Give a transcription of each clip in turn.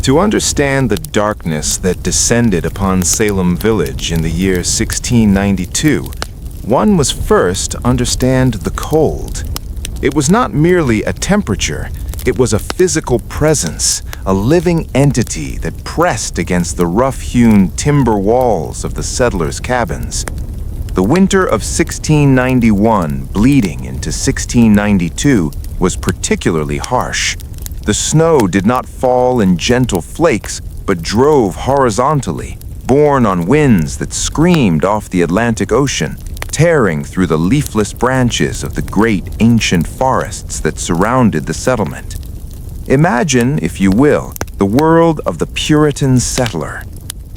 To understand the darkness that descended upon Salem village in the year 1692, one must first understand the cold. It was not merely a temperature, it was a physical presence, a living entity that pressed against the rough-hewn timber walls of the settlers' cabins. The winter of 1691 bleeding into 1692 was particularly harsh. The snow did not fall in gentle flakes, but drove horizontally, borne on winds that screamed off the Atlantic Ocean, tearing through the leafless branches of the great ancient forests that surrounded the settlement. Imagine, if you will, the world of the Puritan settler.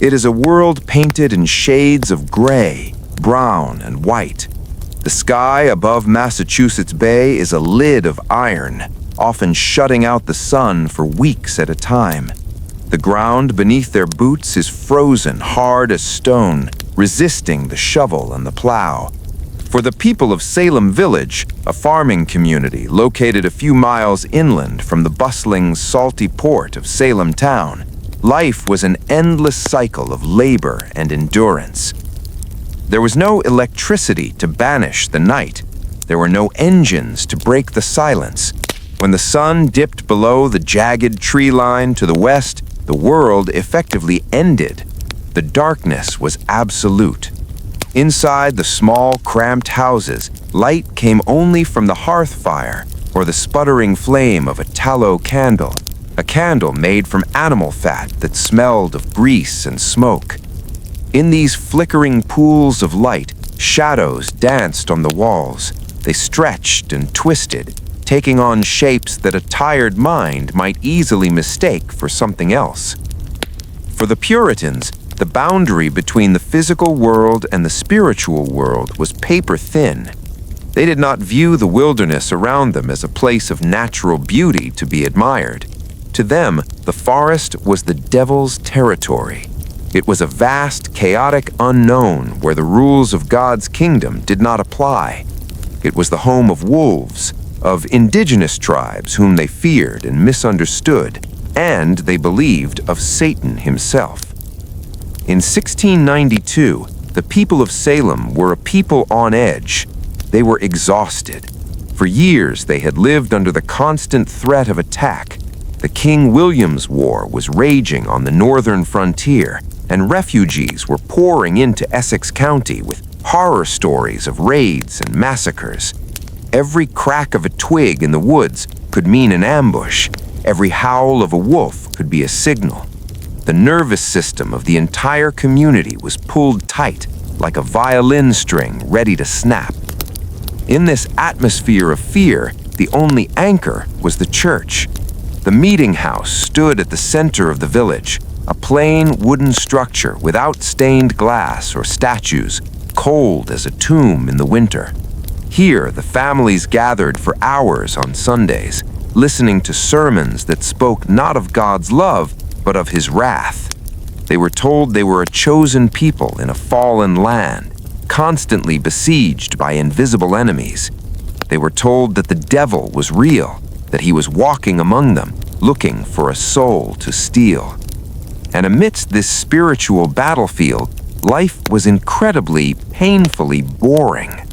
It is a world painted in shades of gray, brown, and white. The sky above Massachusetts Bay is a lid of iron, often shutting out the sun for weeks at a time. The ground beneath their boots is frozen hard as stone, resisting the shovel and the plow. For the people of Salem Village, a farming community located a few miles inland from the bustling, salty port of Salem town, life was an endless cycle of labor and endurance. There was no electricity to banish the night. There were no engines to break the silence. When the sun dipped below the jagged tree line to the west, the world effectively ended. The darkness was absolute. Inside the small, cramped houses, light came only from the hearth fire or the sputtering flame of a tallow candle, a candle made from animal fat that smelled of grease and smoke. In these flickering pools of light, shadows danced on the walls. They stretched and twisted, taking on shapes that a tired mind might easily mistake for something else. For the Puritans, the boundary between the physical world and the spiritual world was paper-thin. They did not view the wilderness around them as a place of natural beauty to be admired. To them, the forest was the devil's territory. It was a vast, chaotic unknown where the rules of God's kingdom did not apply. It was the home of wolves, of indigenous tribes whom they feared and misunderstood, and they believed of Satan himself. In 1692, the people of Salem were a people on edge. They were exhausted. For years, they had lived under the constant threat of attack. The King William's War was raging on the northern frontier, and refugees were pouring into Essex County with horror stories of raids and massacres. Every crack of a twig in the woods could mean an ambush. Every howl of a wolf could be a signal. The nervous system of the entire community was pulled tight, like a violin string ready to snap. In this atmosphere of fear, the only anchor was the church. The meeting house stood at the center of the village, a plain wooden structure without stained glass or statues, cold as a tomb in the winter. Here, the families gathered for hours on Sundays, listening to sermons that spoke not of God's love, but of his wrath. They were told they were a chosen people in a fallen land, constantly besieged by invisible enemies. They were told that the devil was real, that he was walking among them, looking for a soul to steal. And amidst this spiritual battlefield, life was incredibly, painfully boring.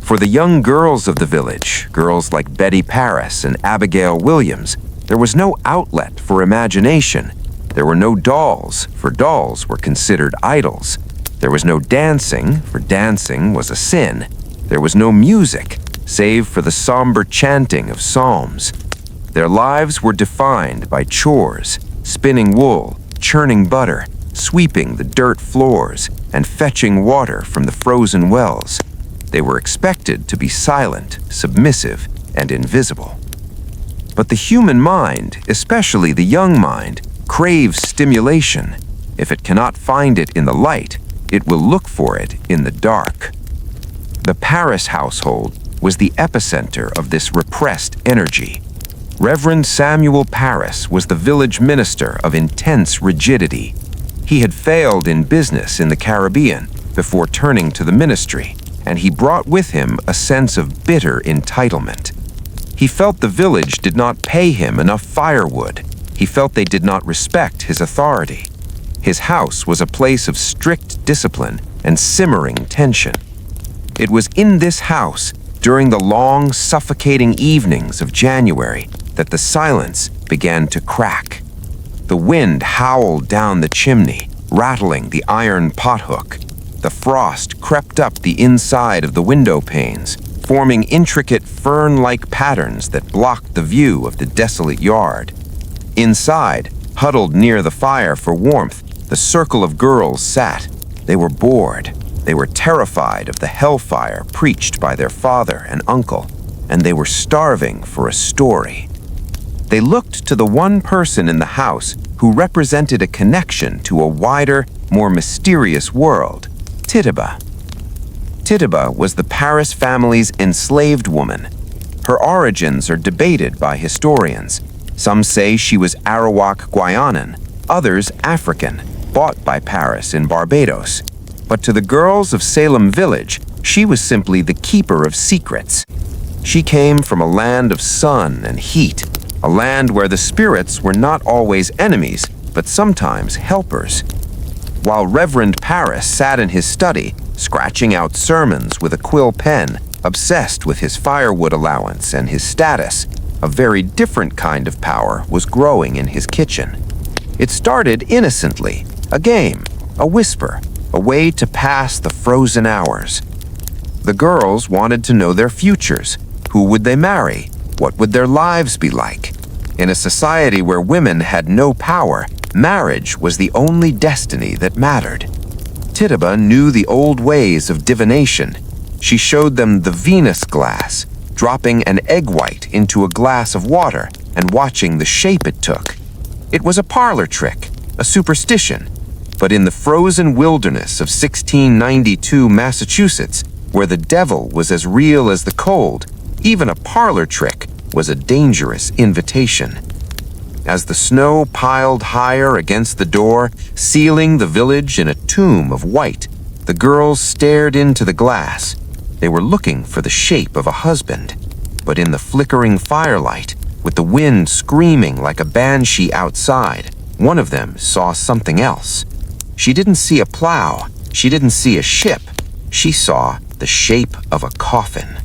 For the young girls of the village, girls like Betty Parris and Abigail Williams, there was no outlet for imagination. There were no dolls, for dolls were considered idols. There was no dancing, for dancing was a sin. There was no music, save for the somber chanting of psalms. Their lives were defined by chores, spinning wool, churning butter, sweeping the dirt floors, and fetching water from the frozen wells. They were expected to be silent, submissive, and invisible. But the human mind, especially the young mind, craves stimulation. If it cannot find it in the light, it will look for it in the dark. The Parris household was the epicenter of this repressed energy. Reverend Samuel Parris was the village minister of intense rigidity. He had failed in business in the Caribbean before turning to the ministry, and he brought with him a sense of bitter entitlement. He felt the village did not pay him enough firewood. He felt they did not respect his authority. His house was a place of strict discipline and simmering tension. It was in this house, during the long, suffocating evenings of January, that the silence began to crack. The wind howled down the chimney, rattling the iron pothook. The frost crept up the inside of the window panes, forming intricate fern-like patterns that blocked the view of the desolate yard. Inside, huddled near the fire for warmth, the circle of girls sat. They were bored. They were terrified of the hellfire preached by their father and uncle, and they were starving for a story. They looked to the one person in the house who represented a connection to a wider, more mysterious world, Tituba. Tituba was the Parris family's enslaved woman. Her origins are debated by historians. Some say she was Arawak Guyanan, others African, bought by Parris in Barbados. But to the girls of Salem Village, she was simply the keeper of secrets. She came from a land of sun and heat, a land where the spirits were not always enemies, but sometimes helpers. While Reverend Parris sat in his study, scratching out sermons with a quill pen, obsessed with his firewood allowance and his status, a very different kind of power was growing in his kitchen. It started innocently, a game, a whisper, a way to pass the frozen hours. The girls wanted to know their futures. Who would they marry? What would their lives be like? In a society where women had no power, marriage was the only destiny that mattered. Tituba knew the old ways of divination. She showed them the Venus glass, dropping an egg white into a glass of water and watching the shape it took. It was a parlor trick, a superstition. But in the frozen wilderness of 1692 Massachusetts, where the devil was as real as the cold, even a parlor trick was a dangerous invitation. As the snow piled higher against the door, sealing the village in a tomb of white, the girls stared into the glass. They were looking for the shape of a husband. But in the flickering firelight, with the wind screaming like a banshee outside, one of them saw something else. She didn't see a plow. She didn't see a ship. She saw the shape of a coffin.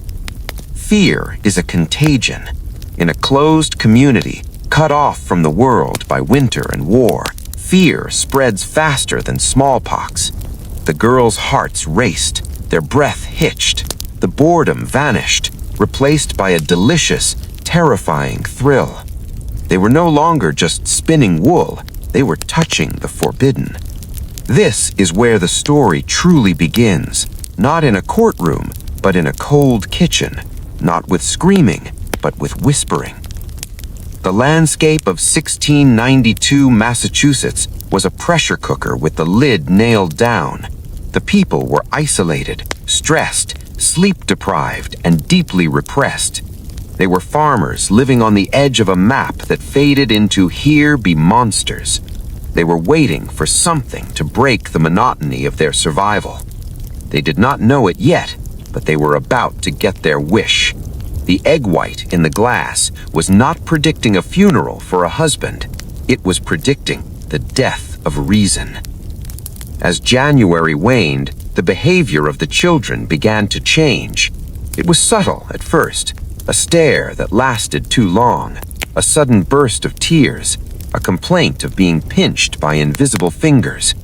Fear is a contagion. In a closed community, cut off from the world by winter and war, fear spreads faster than smallpox. The girls' hearts raced, their breath hitched, the boredom vanished, replaced by a delicious, terrifying thrill. They were no longer just spinning wool, they were touching the forbidden. This is where the story truly begins, not in a courtroom, but in a cold kitchen, not with screaming, but with whispering. The landscape of 1692 Massachusetts was a pressure cooker with the lid nailed down. The people were isolated, stressed, sleep-deprived, and deeply repressed. They were farmers living on the edge of a map that faded into "Here be monsters." They were waiting for something to break the monotony of their survival. They did not know it yet, but they were about to get their wish. The egg white in the glass was not predicting a funeral for a husband. It was predicting the death of reason. As January waned, the behavior of the children began to change. It was subtle at first, a stare that lasted too long, a sudden burst of tears, a complaint of being pinched by invisible fingers.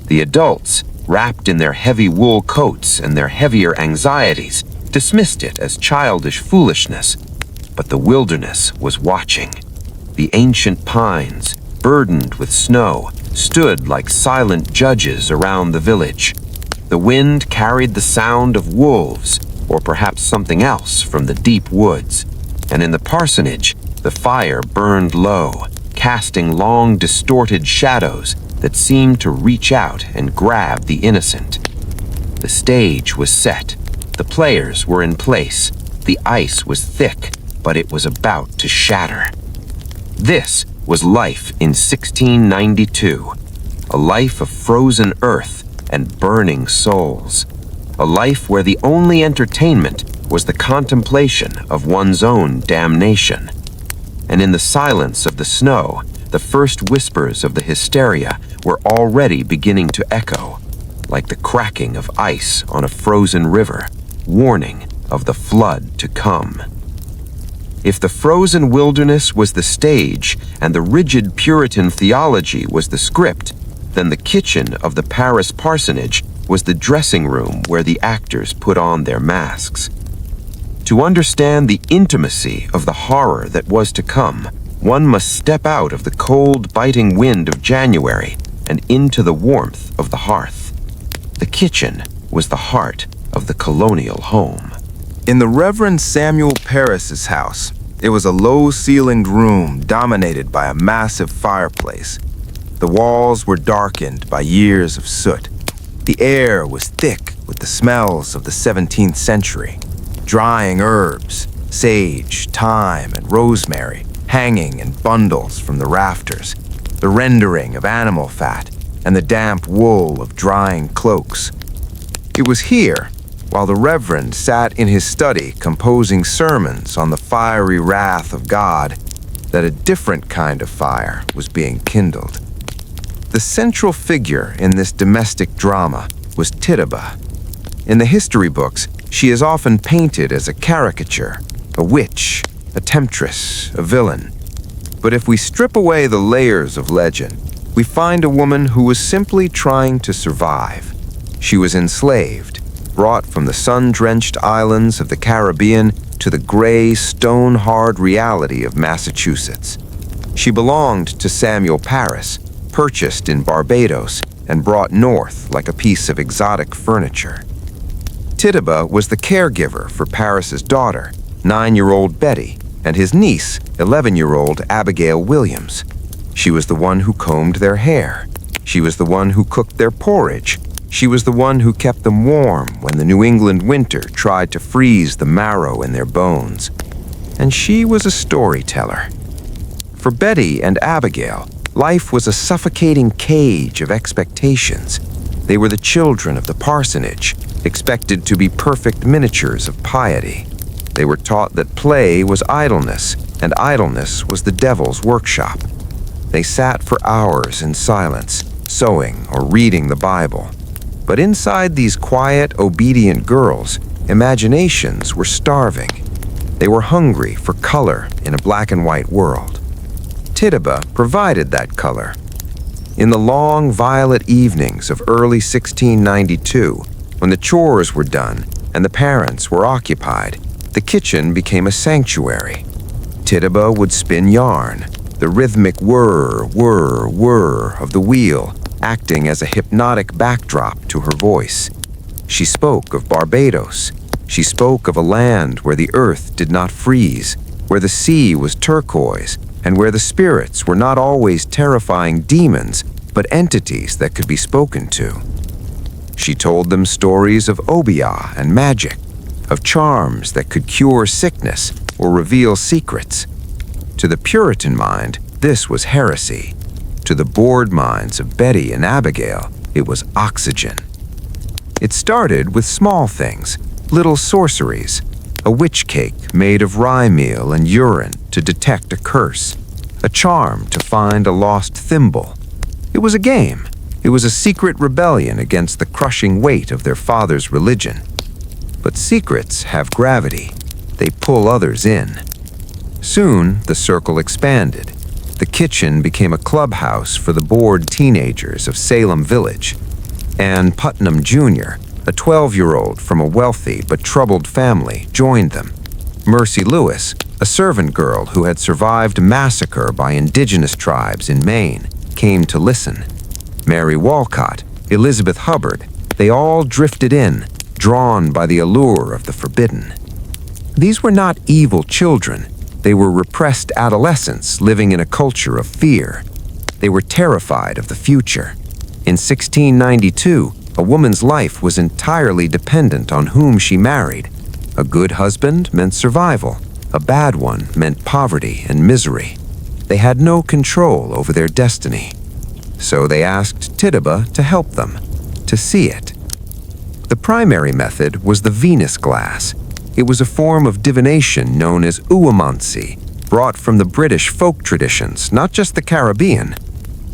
The adults, wrapped in their heavy wool coats and their heavier anxieties, dismissed it as childish foolishness. But the wilderness was watching. The ancient pines, burdened with snow, stood like silent judges around the village. The wind carried the sound of wolves, or perhaps something else from the deep woods. And in the parsonage, the fire burned low, casting long, distorted shadows that seemed to reach out and grab the innocent. The stage was set. The players were in place. The ice was thick, but it was about to shatter. This was life in 1692, a life of frozen earth and burning souls, a life where the only entertainment was the contemplation of one's own damnation. And in the silence of the snow, the first whispers of the hysteria were already beginning to echo, like the cracking of ice on a frozen river, warning of the flood to come. If the frozen wilderness was the stage and the rigid Puritan theology was the script, then the kitchen of the Parris parsonage was the dressing room where the actors put on their masks. To understand the intimacy of the horror that was to come, one must step out of the cold, biting wind of January and into the warmth of the hearth. The kitchen was the heart of the colonial home. In the Reverend Samuel Parris's house, it was a low-ceilinged room dominated by a massive fireplace. The walls were darkened by years of soot. The air was thick with the smells of the 17th century. Drying herbs, sage, thyme, and rosemary hanging in bundles from the rafters, the rendering of animal fat, and the damp wool of drying cloaks. It was here, while the Reverend sat in his study composing sermons on the fiery wrath of God, that a different kind of fire was being kindled. The central figure in this domestic drama was Tituba. In the history books, she is often painted as a caricature, a witch, a temptress, a villain. But if we strip away the layers of legend, we find a woman who was simply trying to survive. She was enslaved, brought from the sun-drenched islands of the Caribbean to the gray, stone-hard reality of Massachusetts. She belonged to Samuel Parris, purchased in Barbados and brought north like a piece of exotic furniture. Tituba was the caregiver for Parris's daughter, 9-year-old Betty, and his niece, 11-year-old Abigail Williams. She was the one who combed their hair. She was the one who cooked their porridge. She was the one who kept them warm when the New England winter tried to freeze the marrow in their bones. And she was a storyteller. For Betty and Abigail, life was a suffocating cage of expectations. They were the children of the parsonage, expected to be perfect miniatures of piety. They were taught that play was idleness, and idleness was the devil's workshop. They sat for hours in silence, sewing or reading the Bible. But inside these quiet, obedient girls, imaginations were starving. They were hungry for color in a black and white world. Tituba provided that color. In the long, violet evenings of early 1692, when the chores were done and the parents were occupied, the kitchen became a sanctuary. Tituba would spin yarn, the rhythmic whir, whir, whir of the wheel, acting as a hypnotic backdrop to her voice. She spoke of Barbados. She spoke of a land where the earth did not freeze, where the sea was turquoise, and where the spirits were not always terrifying demons, but entities that could be spoken to. She told them stories of obeah and magic, of charms that could cure sickness or reveal secrets. To the Puritan mind, this was heresy. To the bored minds of Betty and Abigail, it was oxygen. It started with small things, little sorceries, a witch cake made of rye meal and urine to detect a curse, a charm to find a lost thimble. It was a game. It was a secret rebellion against the crushing weight of their father's religion. But secrets have gravity. They pull others in. Soon, the circle expanded. The kitchen became a clubhouse for the bored teenagers of Salem Village. Ann Putnam Jr., a 12-year-old from a wealthy but troubled family, joined them. Mercy Lewis, a servant girl who had survived a massacre by indigenous tribes in Maine, came to listen. Mary Walcott, Elizabeth Hubbard, they all drifted in, drawn by the allure of the forbidden. These were not evil children. They were repressed adolescents living in a culture of fear. They were terrified of the future. In 1692, a woman's life was entirely dependent on whom she married. A good husband meant survival. A bad one meant poverty and misery. They had no control over their destiny. So they asked Tituba to help them, to see it. The primary method was the Venus glass. It was a form of divination known as oomancy, brought from the British folk traditions, not just the Caribbean.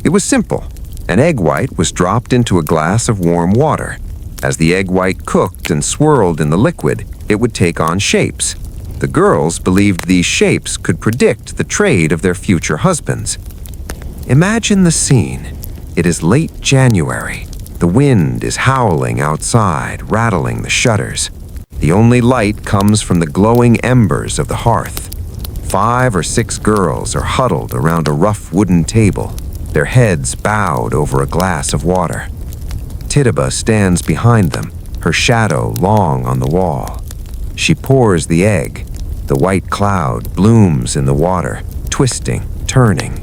It was simple. An egg white was dropped into a glass of warm water. As the egg white cooked and swirled in the liquid, it would take on shapes. The girls believed these shapes could predict the trade of their future husbands. Imagine the scene. It is late January. The wind is howling outside, rattling the shutters. The only light comes from the glowing embers of the hearth. 5 or 6 girls are huddled around a rough wooden table, their heads bowed over a glass of water. Tituba stands behind them, her shadow long on the wall. She pours the egg. The white cloud blooms in the water, twisting, turning.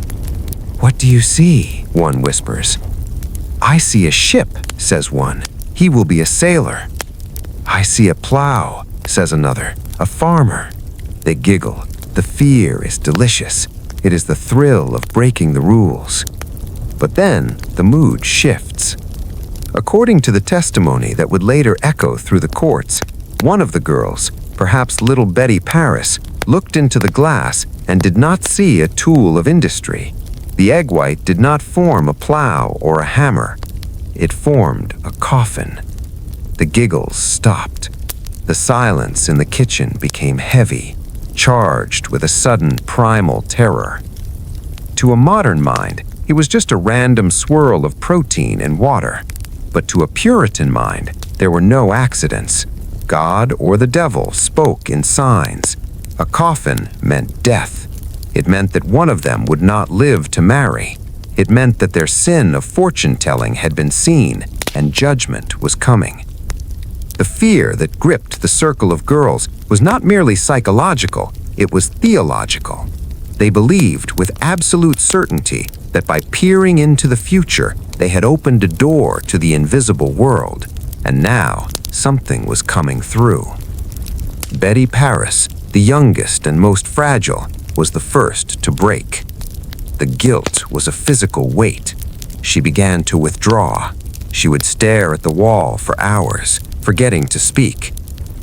"What do you see?" one whispers. "I see a ship," says one. "He will be a sailor." "I see a plow," says another. "A farmer." They giggle. The fear is delicious. It is the thrill of breaking the rules. But then the mood shifts. According to the testimony that would later echo through the courts, one of the girls, perhaps little Betty Parris, looked into the glass and did not see a tool of industry. The egg white did not form a plow or a hammer. It formed a coffin. The giggles stopped. The silence in the kitchen became heavy, charged with a sudden primal terror. To a modern mind, it was just a random swirl of protein and water. But to a Puritan mind, there were no accidents. God or the devil spoke in signs. A coffin meant death. It meant that one of them would not live to marry. It meant that their sin of fortune-telling had been seen, and judgment was coming. The fear that gripped the circle of girls was not merely psychological, it was theological. They believed with absolute certainty that by peering into the future, they had opened a door to the invisible world, and now something was coming through. Betty Parris, the youngest and most fragile, was the first to break. The guilt was a physical weight. She began to withdraw. She would stare at the wall for hours, forgetting to speak.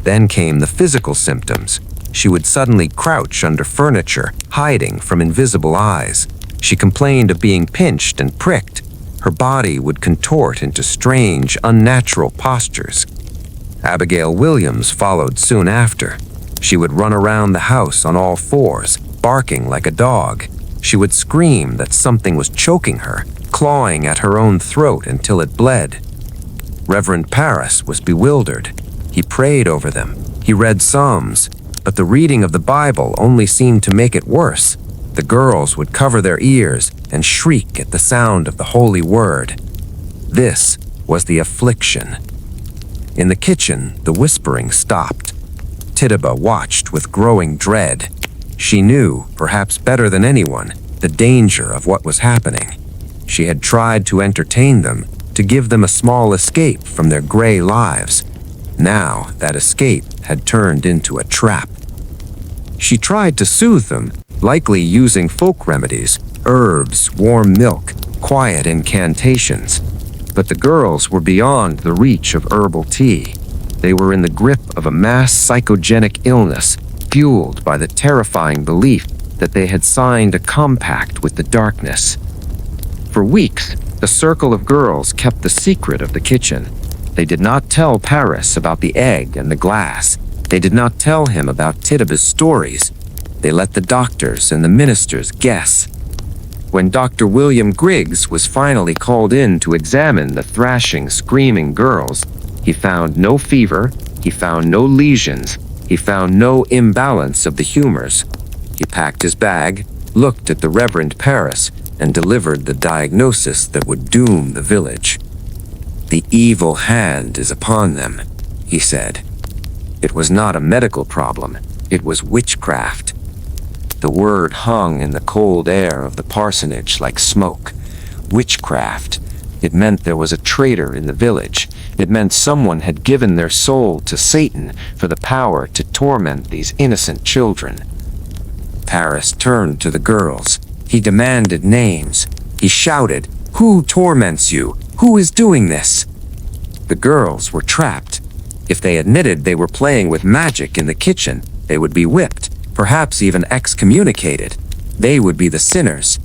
Then came the physical symptoms. She would suddenly crouch under furniture, hiding from invisible eyes. She complained of being pinched and pricked. Her body would contort into strange, unnatural postures. Abigail Williams followed soon after. She would run around the house on all fours, barking like a dog. She would scream that something was choking her, clawing at her own throat until it bled. Reverend Parris was bewildered. He prayed over them. He read Psalms, but the reading of the Bible only seemed to make it worse. The girls would cover their ears and shriek at the sound of the holy word. This was the affliction. In the kitchen, the whispering stopped. Tituba watched with growing dread. She knew, perhaps better than anyone, the danger of what was happening. She had tried to entertain them, to give them a small escape from their gray lives. Now that escape had turned into a trap. She tried to soothe them, likely using folk remedies, herbs, warm milk, quiet incantations. But the girls were beyond the reach of herbal tea. They were in the grip of a mass psychogenic illness, fueled by the terrifying belief that they had signed a compact with the darkness. For weeks, the circle of girls kept the secret of the kitchen. They did not tell Parris about the egg and the glass. They did not tell him about Tituba's stories. They let the doctors and the ministers guess. When Dr. William Griggs was finally called in to examine the thrashing, screaming girls, he found no fever, he found no lesions, he found no imbalance of the humors. He packed his bag, looked at the Reverend Parris, and delivered the diagnosis that would doom the village. "The evil hand is upon them," he said. It was not a medical problem, it was witchcraft. The word hung in the cold air of the parsonage like smoke. Witchcraft. It meant there was a traitor in the village. It meant someone had given their soul to Satan for the power to torment these innocent children. Parris turned to the girls. He demanded names. He shouted, "Who torments you? Who is doing this?" The girls were trapped. If they admitted they were playing with magic in the kitchen, they would be whipped. perhaps even excommunicated. They would be the sinners.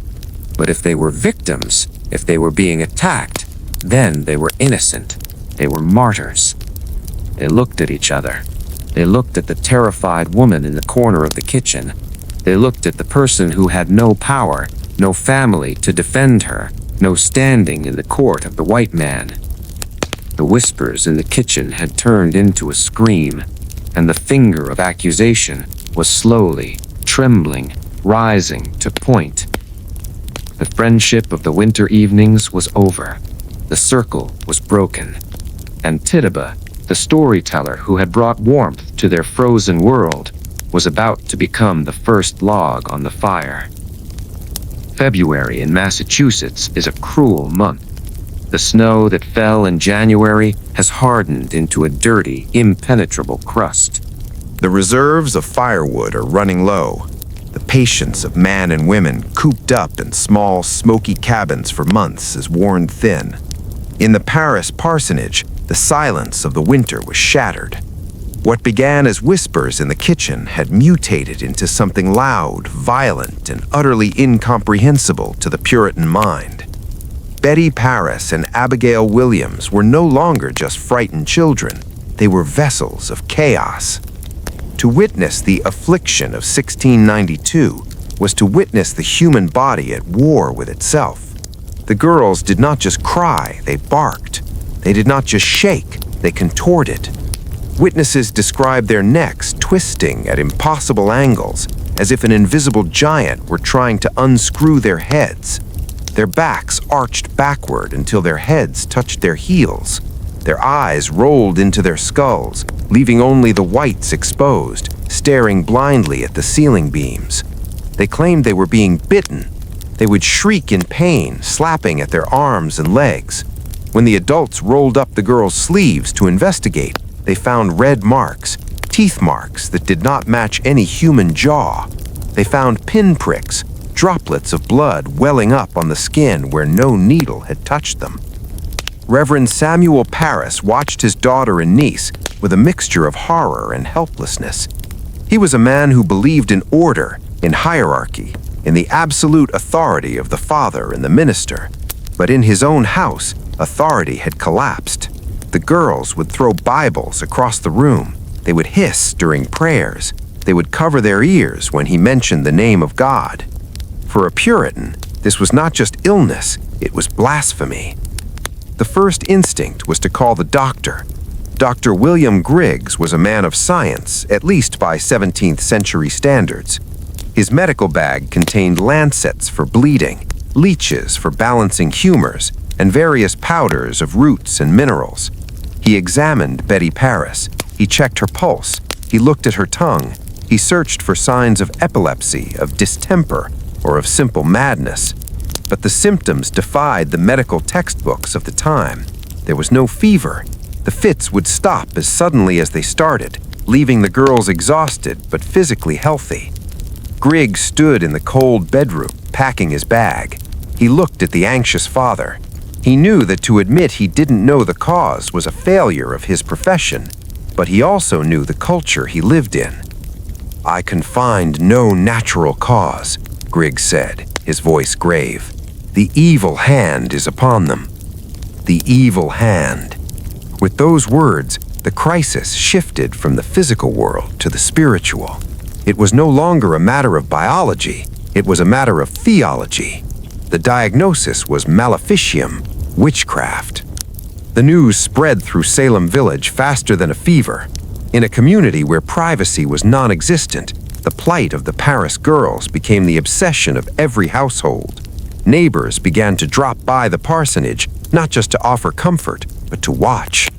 But if they were victims, if they were being attacked, then they were innocent. They were martyrs. They looked at each other. They looked at the terrified woman in the corner of the kitchen. They looked at the person who had no power, no family to defend her, no standing in the court of the white man. The whispers in the kitchen had turned into a scream, and the finger of accusation was slowly, trembling, rising to point. The friendship of the winter evenings was over. The circle was broken. And Tituba, the storyteller who had brought warmth to their frozen world, was about to become the first log on the fire. February in Massachusetts is a cruel month. The snow that fell in January has hardened into a dirty, impenetrable crust. The reserves of firewood are running low. The patience of men and women cooped up in small, smoky cabins for months is worn thin. In the Parris parsonage, the silence of the winter was shattered. What began as whispers in the kitchen had mutated into something loud, violent, and utterly incomprehensible to the Puritan mind. Betty Parris and Abigail Williams were no longer just frightened children. They were vessels of chaos. To witness the affliction of 1692 was to witness the human body at war with itself. The girls did not just cry, they barked. They did not just shake, they contorted. Witnesses described their necks twisting at impossible angles, as if an invisible giant were trying to unscrew their heads. Their backs arched backward until their heads touched their heels. Their eyes rolled into their skulls, leaving only the whites exposed, staring blindly at the ceiling beams. They claimed they were being bitten. They would shriek in pain, slapping at their arms and legs. When the adults rolled up the girls' sleeves to investigate, they found red marks, teeth marks that did not match any human jaw. They found pinpricks, droplets of blood welling up on the skin where no needle had touched them. Reverend Samuel Parris watched his daughter and niece with a mixture of horror and helplessness. He was a man who believed in order, in hierarchy, in the absolute authority of the father and the minister. But in his own house, authority had collapsed. The girls would throw Bibles across the room. They would hiss during prayers. They would cover their ears when he mentioned the name of God. For a Puritan, this was not just illness, it was blasphemy. The first instinct was to call the doctor. Dr. William Griggs was a man of science, at least by 17th century standards. His medical bag contained lancets for bleeding, leeches for balancing humors, and various powders of roots and minerals. He examined Betty Parris. He checked her pulse. He looked at her tongue. He searched for signs of epilepsy, of distemper, or of simple madness. But the symptoms defied the medical textbooks of the time. There was no fever. The fits would stop as suddenly as they started, leaving the girls exhausted but physically healthy. Griggs stood in the cold bedroom, packing his bag. He looked at the anxious father. He knew that to admit he didn't know the cause was a failure of his profession, but he also knew the culture he lived in. "I can find no natural cause," Griggs said, his voice grave. "The evil hand is upon them." The evil hand. With those words, the crisis shifted from the physical world to the spiritual. It was no longer a matter of biology, it was a matter of theology. The diagnosis was maleficium, witchcraft. The news spread through Salem Village faster than a fever. In a community where privacy was non-existent, the plight of the Parris girls became the obsession of every household. Neighbors began to drop by the parsonage, not just to offer comfort, but to watch.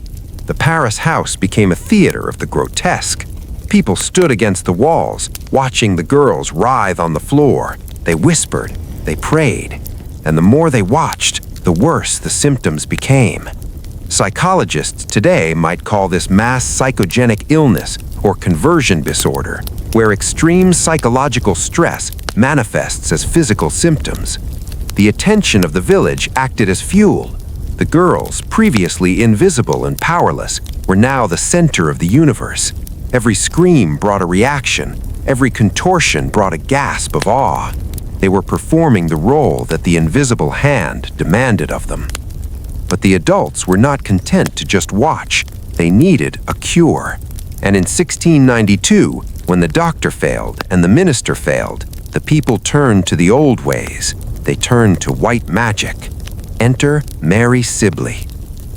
The Parris house became a theater of the grotesque. People stood against the walls, watching the girls writhe on the floor. They whispered, they prayed, and the more they watched, the worse the symptoms became. Psychologists today might call this mass psychogenic illness or conversion disorder, where extreme psychological stress manifests as physical symptoms. The attention of the village acted as fuel. The girls, previously invisible and powerless, were now the center of the universe. Every scream brought a reaction. Every contortion brought a gasp of awe. They were performing the role that the invisible hand demanded of them. But the adults were not content to just watch. They needed a cure. And in 1692, when the doctor failed and the minister failed, the people turned to the old ways. They turned to white magic. Enter Mary Sibley.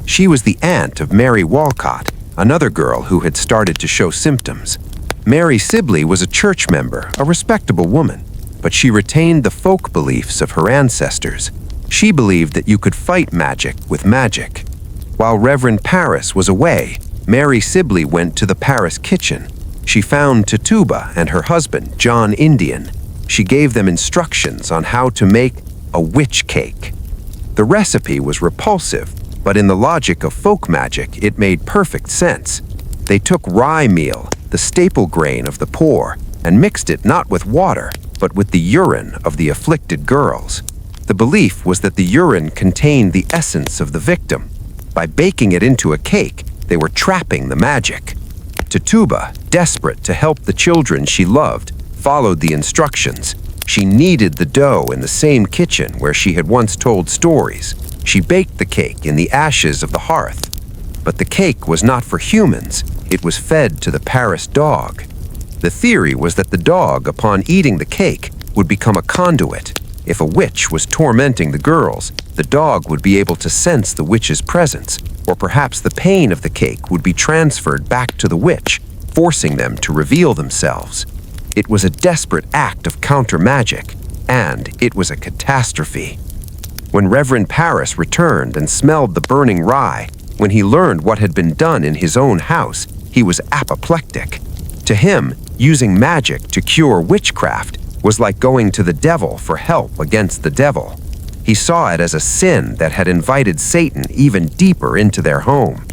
She was the aunt of Mary Walcott, another girl who had started to show symptoms. Mary Sibley was a church member, a respectable woman, but she retained the folk beliefs of her ancestors. She believed that you could fight magic with magic. While Reverend Parris was away, Mary Sibley went to the Parris kitchen. She found Tituba and her husband, John Indian. She gave them instructions on how to make a witch cake. The recipe was repulsive, but in the logic of folk magic, it made perfect sense. They took rye meal, the staple grain of the poor, and mixed it not with water, but with the urine of the afflicted girls. The belief was that the urine contained the essence of the victim. By baking it into a cake, they were trapping the magic. Tituba, desperate to help the children she loved, followed the instructions. She kneaded the dough in the same kitchen where she had once told stories. She baked the cake in the ashes of the hearth. But the cake was not for humans. It was fed to the Parris dog. The theory was that the dog, upon eating the cake, would become a conduit. If a witch was tormenting the girls, the dog would be able to sense the witch's presence, or perhaps the pain of the cake would be transferred back to the witch, forcing them to reveal themselves. It was a desperate act of counter-magic, and it was a catastrophe. When Reverend Parris returned and smelled the burning rye, when he learned what had been done in his own house, he was apoplectic. To him, using magic to cure witchcraft was like going to the devil for help against the devil. He saw it as a sin that had invited Satan even deeper into their home.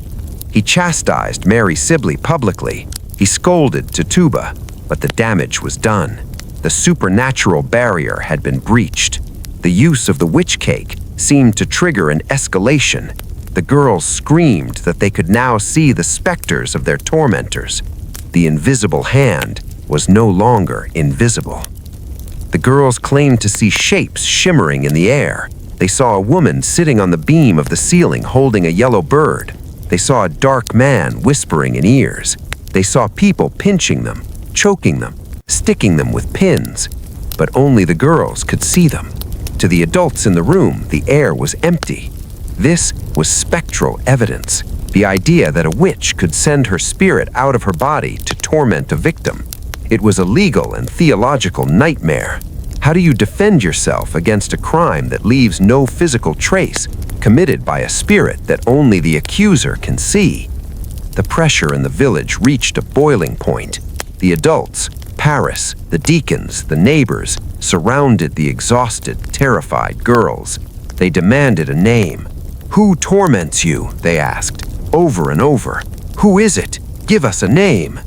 He chastised Mary Sibley publicly. He scolded Tituba, but the damage was done. The supernatural barrier had been breached. The use of the witch cake seemed to trigger an escalation. The girls screamed that they could now see the specters of their tormentors. The invisible hand was no longer invisible. The girls claimed to see shapes shimmering in the air. They saw a woman sitting on the beam of the ceiling holding a yellow bird. They saw a dark man whispering in ears. They saw people pinching them, choking them, sticking them with pins. But only the girls could see them. To the adults in the room, the air was empty. This was spectral evidence, the idea that a witch could send her spirit out of her body to torment a victim. It was a legal and theological nightmare. How do you defend yourself against a crime that leaves no physical trace, committed by a spirit that only the accuser can see? The pressure in the village reached a boiling point. The adults, Parris, the deacons, the neighbors, surrounded the exhausted, terrified girls. They demanded a name. "Who torments you?" they asked, over and over. "Who is it? Give us a name."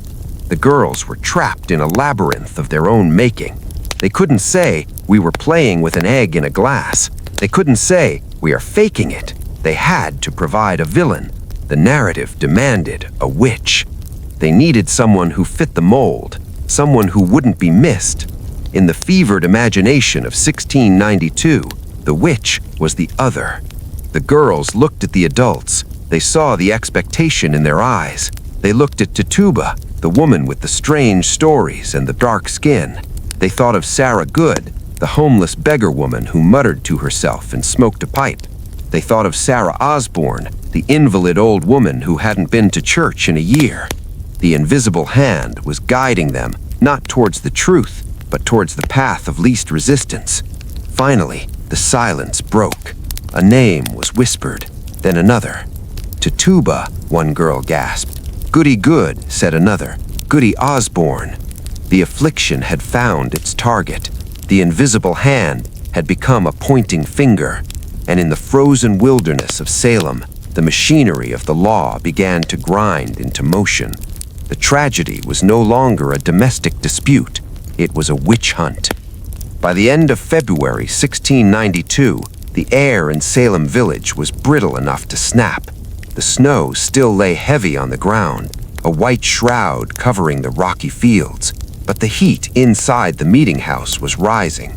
The girls were trapped in a labyrinth of their own making. They couldn't say, "We were playing with an egg in a glass." They couldn't say, "We are faking it." They had to provide a villain. The narrative demanded a witch. They needed someone who fit the mold, someone who wouldn't be missed. In the fevered imagination of 1692, the witch was the other. The girls looked at the adults. They saw the expectation in their eyes. They looked at Tituba, the woman with the strange stories and the dark skin. They thought of Sarah Good, the homeless beggar woman who muttered to herself and smoked a pipe. They thought of Sarah Osborne, the invalid old woman who hadn't been to church in a year. The invisible hand was guiding them, not towards the truth, but towards the path of least resistance. Finally, the silence broke. A name was whispered, then another. "Tituba," one girl gasped. "Goody Good," said another. "Goody Osborne." The affliction had found its target. The invisible hand had become a pointing finger, and in the frozen wilderness of Salem, the machinery of the law began to grind into motion. The tragedy was no longer a domestic dispute. It was a witch hunt. By the end of February 1692, the air in Salem village was brittle enough to snap. The snow still lay heavy on the ground, a white shroud covering the rocky fields. But the heat inside the meeting house was rising.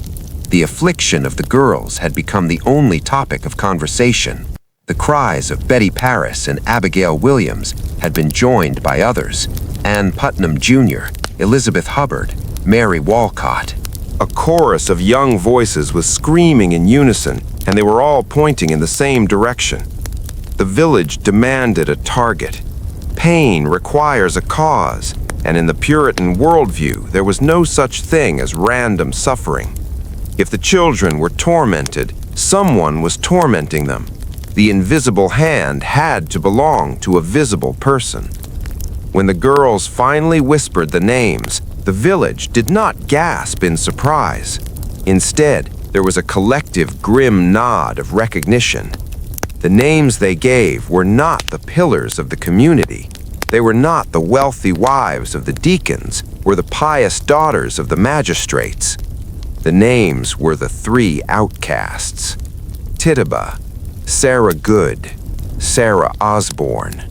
The affliction of the girls had become the only topic of conversation. The cries of Betty Parris and Abigail Williams had been joined by others: Ann Putnam Jr., Elizabeth Hubbard, Mary Walcott. A chorus of young voices was screaming in unison, and they were all pointing in the same direction. The village demanded a target. Pain requires a cause, and in the Puritan worldview, there was no such thing as random suffering. If the children were tormented, someone was tormenting them. The invisible hand had to belong to a visible person. When the girls finally whispered the names, the village did not gasp in surprise. Instead, there was a collective grim nod of recognition. The names they gave were not the pillars of the community. They were not the wealthy wives of the deacons or the pious daughters of the magistrates. The names were the three outcasts: Tituba, Sarah Good, Sarah Osborne.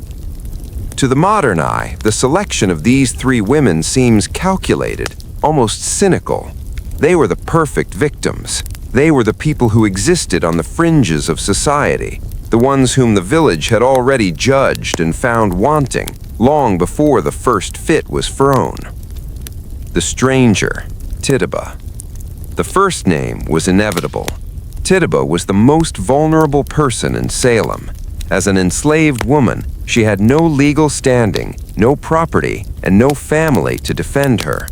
To the modern eye, the selection of these three women seems calculated, almost cynical. They were the perfect victims. They were the people who existed on the fringes of society, the ones whom the village had already judged and found wanting long before the first fit was thrown. The stranger, Tituba. The first name was inevitable. Tituba was the most vulnerable person in Salem. As an enslaved woman, she had no legal standing, no property, and no family to defend her.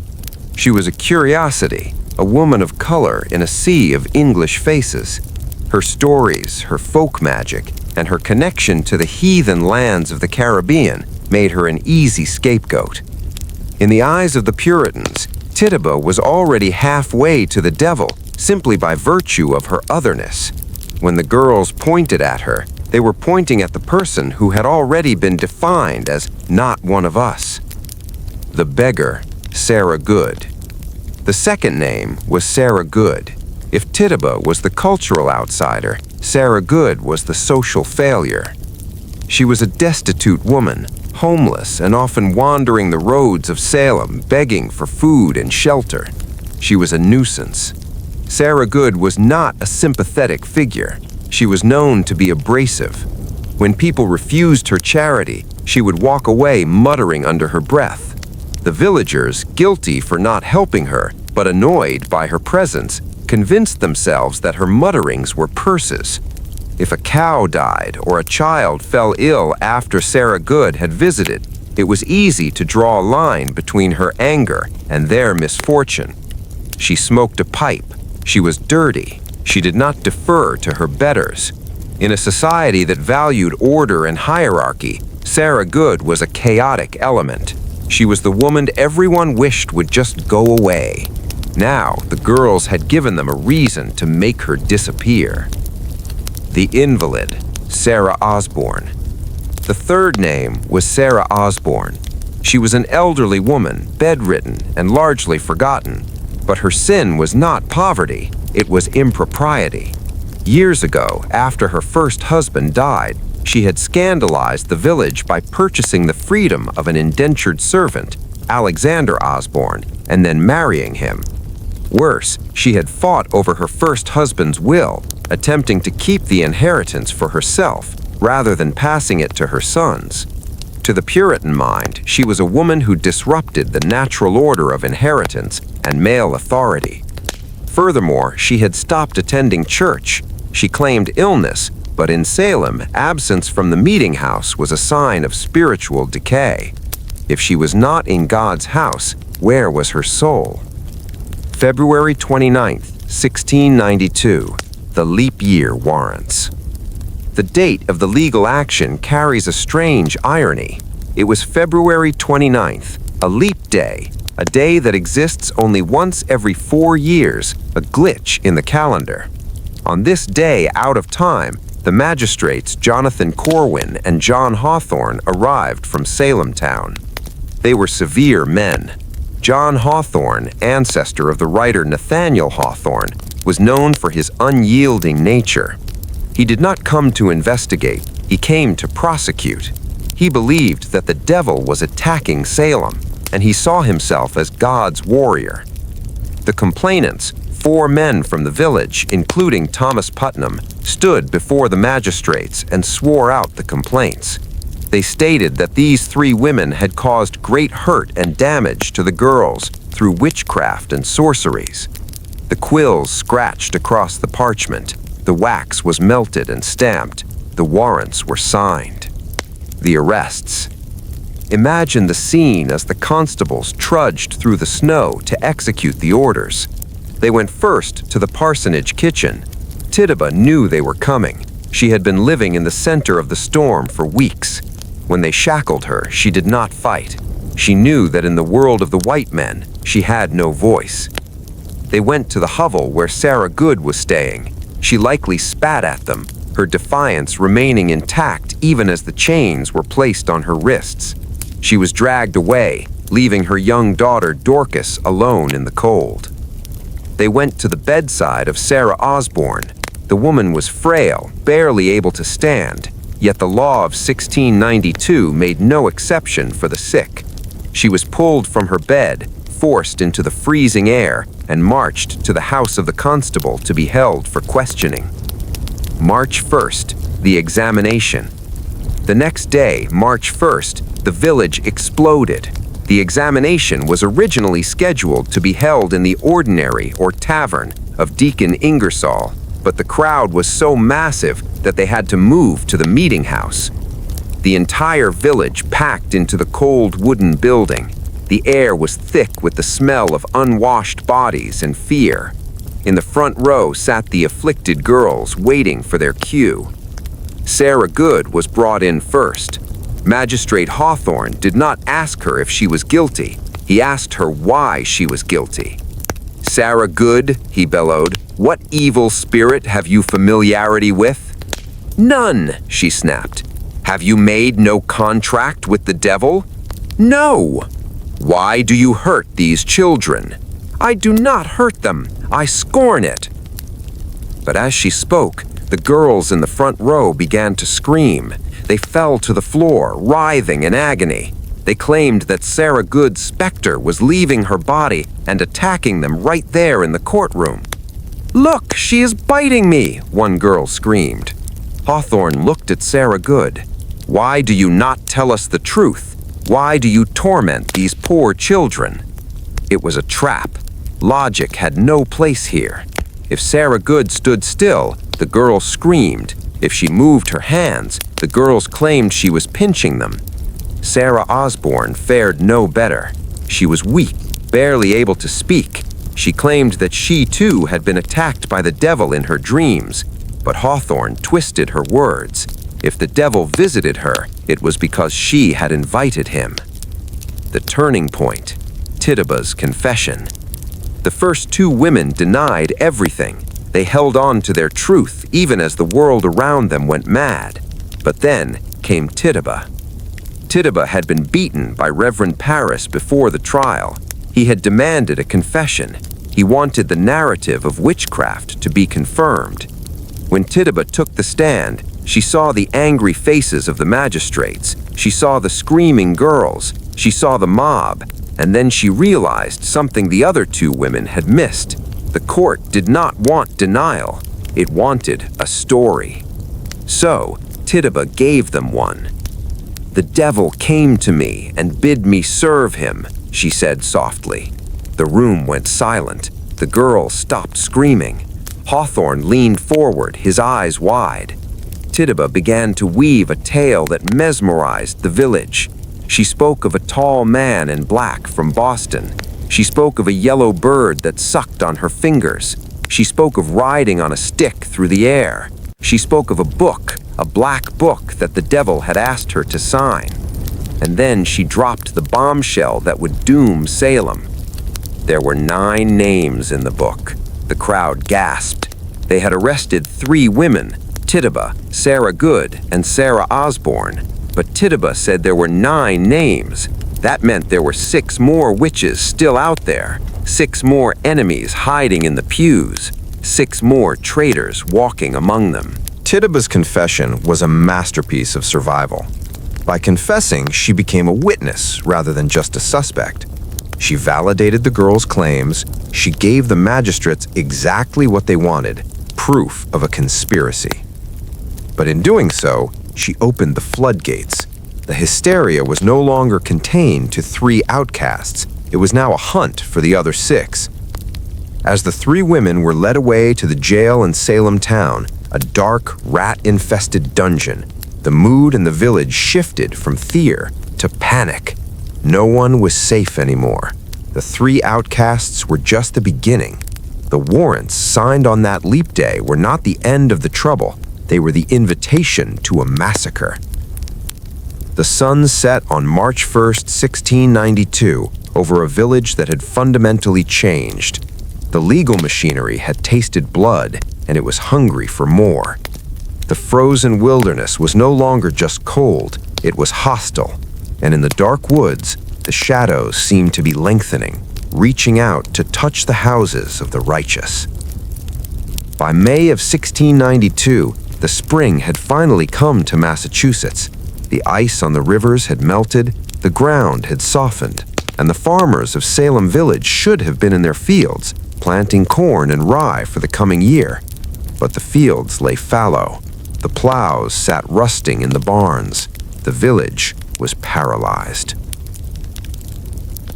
She was a curiosity, a woman of color in a sea of English faces. Her stories, her folk magic, and her connection to the heathen lands of the Caribbean made her an easy scapegoat. In the eyes of the Puritans, Tituba was already halfway to the devil simply by virtue of her otherness. When the girls pointed at her, they were pointing at the person who had already been defined as not one of us. The beggar, Sarah Good. The second name was Sarah Good. If Tituba was the cultural outsider, Sarah Good was the social failure. She was a destitute woman, homeless and often wandering the roads of Salem begging for food and shelter. She was a nuisance. Sarah Good was not a sympathetic figure. She was known to be abrasive. When people refused her charity, she would walk away muttering under her breath. The villagers, guilty for not helping her, but annoyed by her presence, convinced themselves that her mutterings were curses. If a cow died or a child fell ill after Sarah Good had visited, it was easy to draw a line between her anger and their misfortune. She smoked a pipe. She was dirty. She did not defer to her betters. In a society that valued order and hierarchy, Sarah Good was a chaotic element. She was the woman everyone wished would just go away. Now, the girls had given them a reason to make her disappear. The invalid, Sarah Osborne. The third name was Sarah Osborne. She was an elderly woman, bedridden and largely forgotten. But her sin was not poverty, it was impropriety. Years ago, after her first husband died, she had scandalized the village by purchasing the freedom of an indentured servant, Alexander Osborne, and then marrying him. Worse, she had fought over her first husband's will, attempting to keep the inheritance for herself rather than passing it to her sons. To the Puritan mind, she was a woman who disrupted the natural order of inheritance and male authority. Furthermore, she had stopped attending church. She claimed illness, but in Salem, absence from the meeting house was a sign of spiritual decay. If she was not in God's house, where was her soul? February 29th, 1692, the leap year warrants. The date of the legal action carries a strange irony. It was February 29th, a leap day, a day that exists only once every 4 years, a glitch in the calendar. On this day out of time, the magistrates Jonathan Corwin and John Hawthorne arrived from Salem town. They were severe men. John Hawthorne, ancestor of the writer Nathaniel Hawthorne, was known for his unyielding nature. He did not come to investigate, he came to prosecute. He believed that the devil was attacking Salem. and he saw himself as God's warrior. The complainants, 4 men from the village, including Thomas Putnam, stood before the magistrates and swore out the complaints. They stated that these 3 women had caused great hurt and damage to the girls through witchcraft and sorceries. The quills scratched across the parchment, the wax was melted and stamped, the warrants were signed. The arrests. Imagine the scene as the constables trudged through the snow to execute the orders. They went first to the parsonage kitchen. Tituba knew they were coming. She had been living in the center of the storm for weeks. When they shackled her, she did not fight. She knew that in the world of the white men, she had no voice. They went to the hovel where Sarah Good was staying. She likely spat at them, her defiance remaining intact even as the chains were placed on her wrists. She was dragged away, leaving her young daughter Dorcas alone in the cold. They went to the bedside of Sarah Osborne. The woman was frail, barely able to stand, yet the law of 1692 made no exception for the sick. She was pulled from her bed, forced into the freezing air, and marched to the house of the constable to be held for questioning. March 1st, the examination. The next day, March 1st, the village exploded. The examination was originally scheduled to be held in the ordinary or tavern of Deacon Ingersoll, but the crowd was so massive that they had to move to the meeting house. The entire village packed into the cold wooden building. The air was thick with the smell of unwashed bodies and fear. In the front row sat the afflicted girls waiting for their cue. Sarah Good was brought in first. Magistrate Hawthorne did not ask her if she was guilty. He asked her why she was guilty. "Sarah Good," he bellowed, "what evil spirit have you familiarity with?" "None," she snapped. "Have you made no contract with the devil?" "No." "Why do you hurt these children?" "I do not hurt them. I scorn it." But as she spoke, the girls in the front row began to scream. They fell to the floor, writhing in agony. They claimed that Sarah Good's specter was leaving her body and attacking them right there in the courtroom. "Look, she is biting me," one girl screamed. Hawthorne looked at Sarah Good. "Why do you not tell us the truth? Why do you torment these poor children?" It was a trap. Logic had no place here. If Sarah Good stood still, the girl screamed. If she moved her hands, the girls claimed she was pinching them. Sarah Osborne fared no better. She was weak, barely able to speak. She claimed that she too had been attacked by the devil in her dreams, but Hawthorne twisted her words. If the devil visited her, it was because she had invited him. The turning point, Tituba's confession. The first 2 women denied everything. They held on to their truth even as the world around them went mad. But then came Tituba. Tituba had been beaten by Reverend Parris before the trial. He had demanded a confession. He wanted the narrative of witchcraft to be confirmed. When Tituba took the stand, she saw the angry faces of the magistrates. She saw the screaming girls. She saw the mob. And then she realized something the other 2 women had missed. The court did not want denial. It wanted a story. So, Tituba gave them one. "The devil came to me and bid me serve him," she said softly. The room went silent. The girls stopped screaming. Hawthorne leaned forward, his eyes wide. Tituba began to weave a tale that mesmerized the village. She spoke of a tall man in black from Boston. She spoke of a yellow bird that sucked on her fingers. She spoke of riding on a stick through the air. She spoke of a book, a black book that the devil had asked her to sign. And then she dropped the bombshell that would doom Salem. There were 9 names in the book. The crowd gasped. They had arrested 3 women, Tituba, Sarah Good, and Sarah Osborne. But Tituba said there were 9 names. That meant there were 6 more witches still out there, 6 more enemies hiding in the pews, 6 more traitors walking among them. Tituba's confession was a masterpiece of survival. By confessing, she became a witness rather than just a suspect. She validated the girls' claims. She gave the magistrates exactly what they wanted, proof of a conspiracy. But in doing so, she opened the floodgates. The hysteria was no longer contained to 3 outcasts. It was now a hunt for the other 6. As the 3 women were led away to the jail in Salem town, a dark, rat-infested dungeon, the mood in the village shifted from fear to panic. No one was safe anymore. The 3 outcasts were just the beginning. The warrants signed on that leap day were not the end of the trouble. They were the invitation to a massacre. The sun set on March 1st, 1692, over a village that had fundamentally changed. The legal machinery had tasted blood, and it was hungry for more. The frozen wilderness was no longer just cold, it was hostile, and in the dark woods, the shadows seemed to be lengthening, reaching out to touch the houses of the righteous. By May of 1692, the spring had finally come to Massachusetts. The ice on the rivers had melted, the ground had softened, and the farmers of Salem Village should have been in their fields, planting corn and rye for the coming year. But the fields lay fallow. The plows sat rusting in the barns. The village was paralyzed.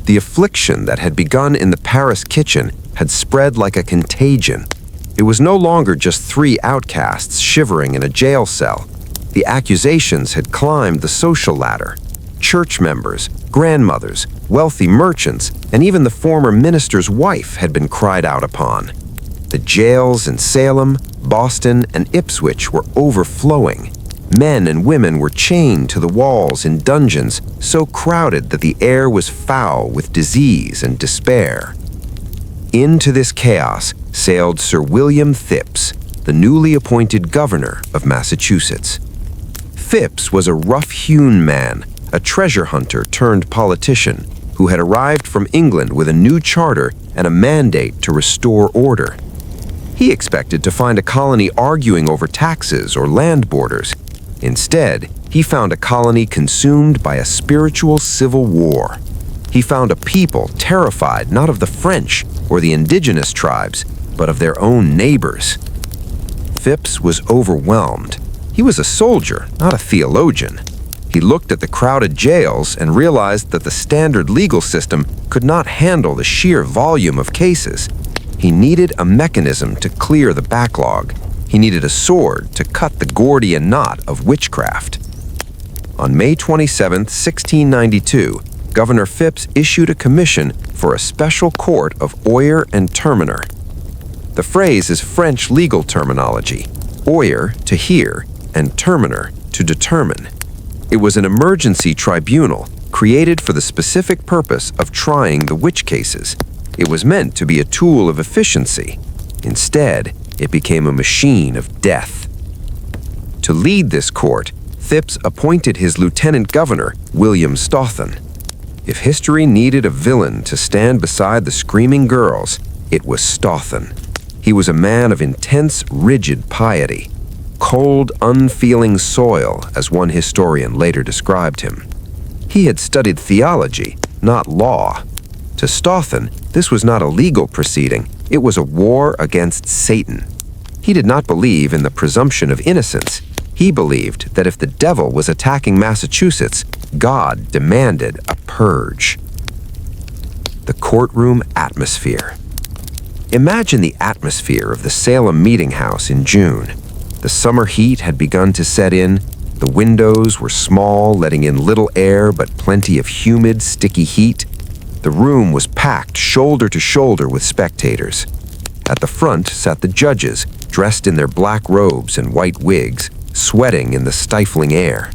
The affliction that had begun in the Parris kitchen had spread like a contagion. It was no longer just 3 outcasts shivering in a jail cell. The accusations had climbed the social ladder. Church members, grandmothers, wealthy merchants, and even the former minister's wife had been cried out upon. The jails in Salem, Boston, and Ipswich were overflowing. Men and women were chained to the walls in dungeons so crowded that the air was foul with disease and despair. Into this chaos sailed Sir William Phips, the newly appointed governor of Massachusetts. Phips was a rough-hewn man, a treasure hunter turned politician, who had arrived from England with a new charter and a mandate to restore order. He expected to find a colony arguing over taxes or land borders. Instead, he found a colony consumed by a spiritual civil war. He found a people terrified not of the French or the indigenous tribes, but of their own neighbors. Phips was overwhelmed. He was a soldier, not a theologian. He looked at the crowded jails and realized that the standard legal system could not handle the sheer volume of cases. He needed a mechanism to clear the backlog. He needed a sword to cut the Gordian knot of witchcraft. On May 27, 1692, Governor Phips issued a commission for a special court of Oyer and Terminer. The phrase is French legal terminology, Oyer to hear and Terminer to determine. It was an emergency tribunal created for the specific purpose of trying the witch cases. It was meant to be a tool of efficiency. Instead, it became a machine of death. To lead this court, Phips appointed his lieutenant governor, William Staughton. If history needed a villain to stand beside the screaming girls, it was Staughton. He was a man of intense, rigid piety. Cold, unfeeling soil, as one historian later described him. He had studied theology, not law. To Staughton, this was not a legal proceeding, it was a war against Satan. He did not believe in the presumption of innocence. He believed that if the devil was attacking Massachusetts, God demanded a purge. The courtroom atmosphere. Imagine the atmosphere of the Salem meeting house in June. The summer heat had begun to set in. The windows were small, letting in little air but plenty of humid, sticky heat. The room was packed shoulder to shoulder with spectators. At the front sat the judges, dressed in their black robes and white wigs, sweating in the stifling air.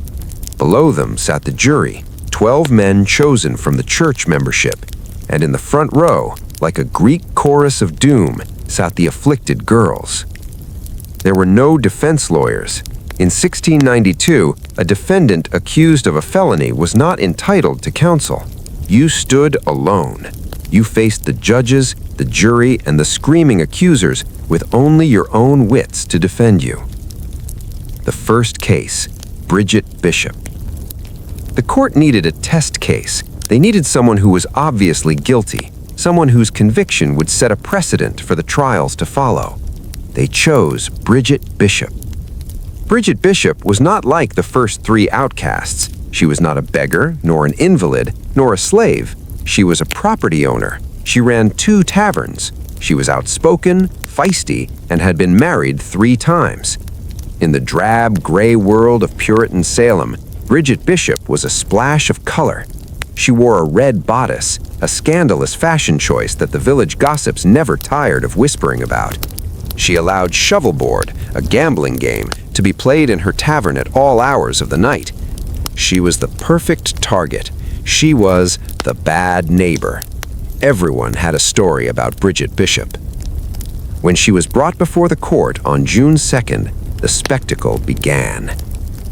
Below them sat the jury, 12 men chosen from the church membership, and in the front row, like a Greek chorus of doom, sat the afflicted girls. There were no defense lawyers. In 1692, a defendant accused of a felony was not entitled to counsel. You stood alone. You faced the judges, the jury, and the screaming accusers with only your own wits to defend you. The first case, Bridget Bishop. The court needed a test case. They needed someone who was obviously guilty, someone whose conviction would set a precedent for the trials to follow. They chose Bridget Bishop. Bridget Bishop was not like the first three outcasts. She was not a beggar, nor an invalid, nor a slave. She was a property owner. She ran 2 taverns. She was outspoken, feisty, and had been married 3 times. In the drab, gray world of Puritan Salem, Bridget Bishop was a splash of color. She wore a red bodice, a scandalous fashion choice that the village gossips never tired of whispering about. She allowed shovelboard, a gambling game, to be played in her tavern at all hours of the night. She was the perfect target. She was the bad neighbor. Everyone had a story about Bridget Bishop. When she was brought before the court on June 2nd, the spectacle began.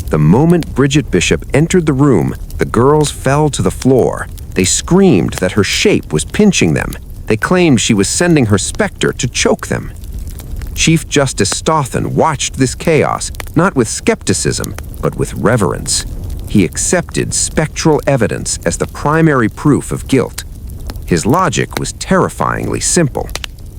The moment Bridget Bishop entered the room, the girls fell to the floor. They screamed that her shape was pinching them. They claimed she was sending her specter to choke them. Chief Justice Staughton watched this chaos, not with skepticism, but with reverence. He accepted spectral evidence as the primary proof of guilt. His logic was terrifyingly simple.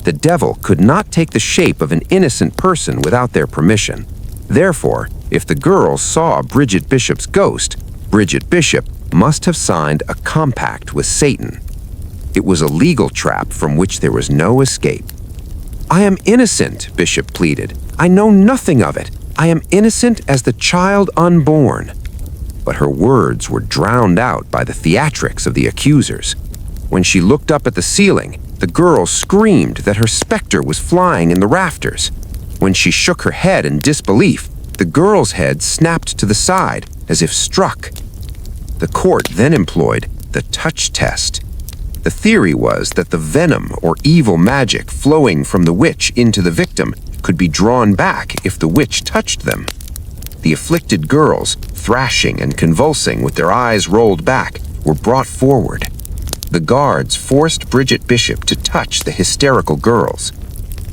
The devil could not take the shape of an innocent person without their permission. Therefore, if the girls saw Bridget Bishop's ghost, Bridget Bishop must have signed a compact with Satan. It was a legal trap from which there was no escape. "I am innocent," Bishop pleaded. "I know nothing of it. I am innocent as the child unborn." But her words were drowned out by the theatrics of the accusers. When she looked up at the ceiling, the girl screamed that her specter was flying in the rafters. When she shook her head in disbelief, the girl's head snapped to the side as if struck. The court then employed the touch test. The theory was that the venom or evil magic flowing from the witch into the victim could be drawn back if the witch touched them. The afflicted girls, thrashing and convulsing with their eyes rolled back, were brought forward. The guards forced Bridget Bishop to touch the hysterical girls.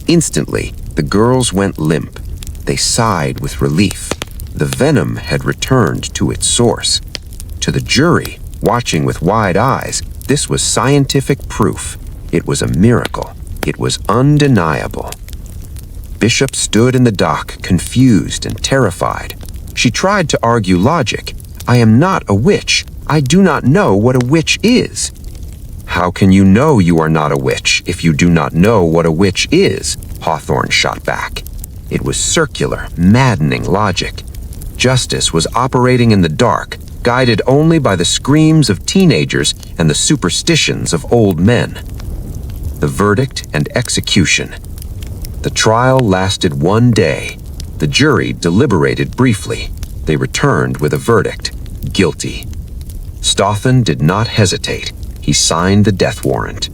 Instantly, the girls went limp. They sighed with relief. The venom had returned to its source. To the jury, watching with wide eyes, this was scientific proof. It was a miracle. It was undeniable. Bishop stood in the dock, confused and terrified. She tried to argue logic. "I am not a witch. I do not know what a witch is." "How can you know you are not a witch if you do not know what a witch is?" Hawthorne shot back. It was circular, maddening logic. Justice was operating in the dark, guided only by the screams of teenagers and the superstitions of old men. The verdict and execution. The trial lasted 1 day. The jury deliberated briefly. They returned with a verdict: guilty. Staughton did not hesitate. He signed the death warrant.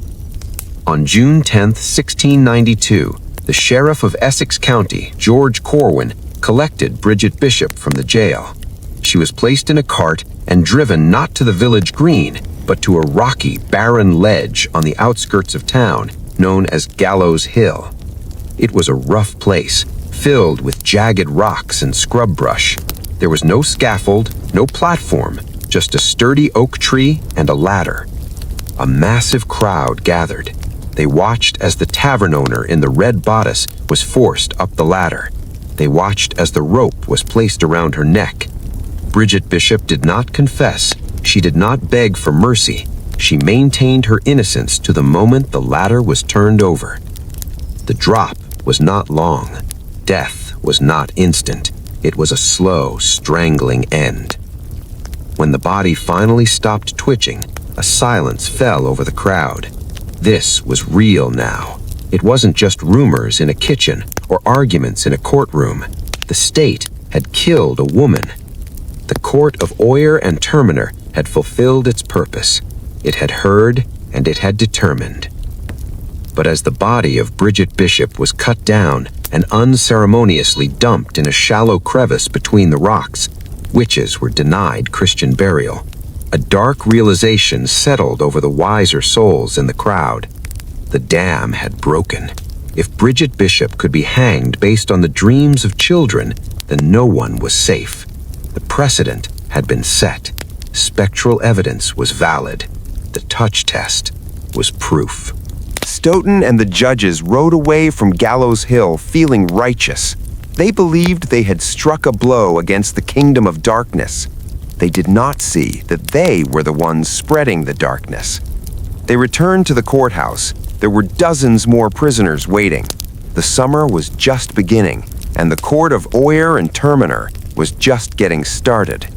On June 10, 1692, the sheriff of Essex County, George Corwin, collected Bridget Bishop from the jail. She was placed in a cart and driven not to the village green, but to a rocky, barren ledge on the outskirts of town, known as Gallows Hill. It was a rough place, filled with jagged rocks and scrub brush. There was no scaffold, no platform, just a sturdy oak tree and a ladder. A massive crowd gathered. They watched as the tavern owner in the red bodice was forced up the ladder. They watched as the rope was placed around her neck. Bridget Bishop did not confess. She did not beg for mercy. She maintained her innocence to the moment the ladder was turned over. The drop was not long. Death was not instant. It was a slow, strangling end. When the body finally stopped twitching, a silence fell over the crowd. This was real now. It wasn't just rumors in a kitchen or arguments in a courtroom. The state had killed a woman. The court of Oyer and Terminer had fulfilled its purpose. It had heard and it had determined. But as the body of Bridget Bishop was cut down and unceremoniously dumped in a shallow crevice between the rocks, witches were denied Christian burial. A dark realization settled over the wiser souls in the crowd. The dam had broken. If Bridget Bishop could be hanged based on the dreams of children, then no one was safe. The precedent had been set. Spectral evidence was valid. The touch test was proof. Stoughton and the judges rode away from Gallows Hill feeling righteous. They believed they had struck a blow against the kingdom of darkness. They did not see that they were the ones spreading the darkness. They returned to the courthouse. There were dozens more prisoners waiting. The summer was just beginning, and the court of Oyer and Terminer was just getting started.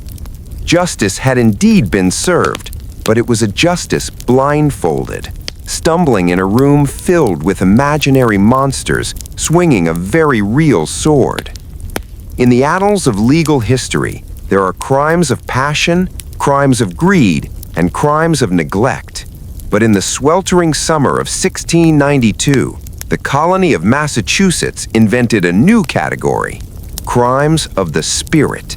Justice had indeed been served, but it was a justice blindfolded, stumbling in a room filled with imaginary monsters swinging a very real sword. In the annals of legal history, there are crimes of passion, crimes of greed, and crimes of neglect. But in the sweltering summer of 1692, the colony of Massachusetts invented a new category: crimes of the spirit.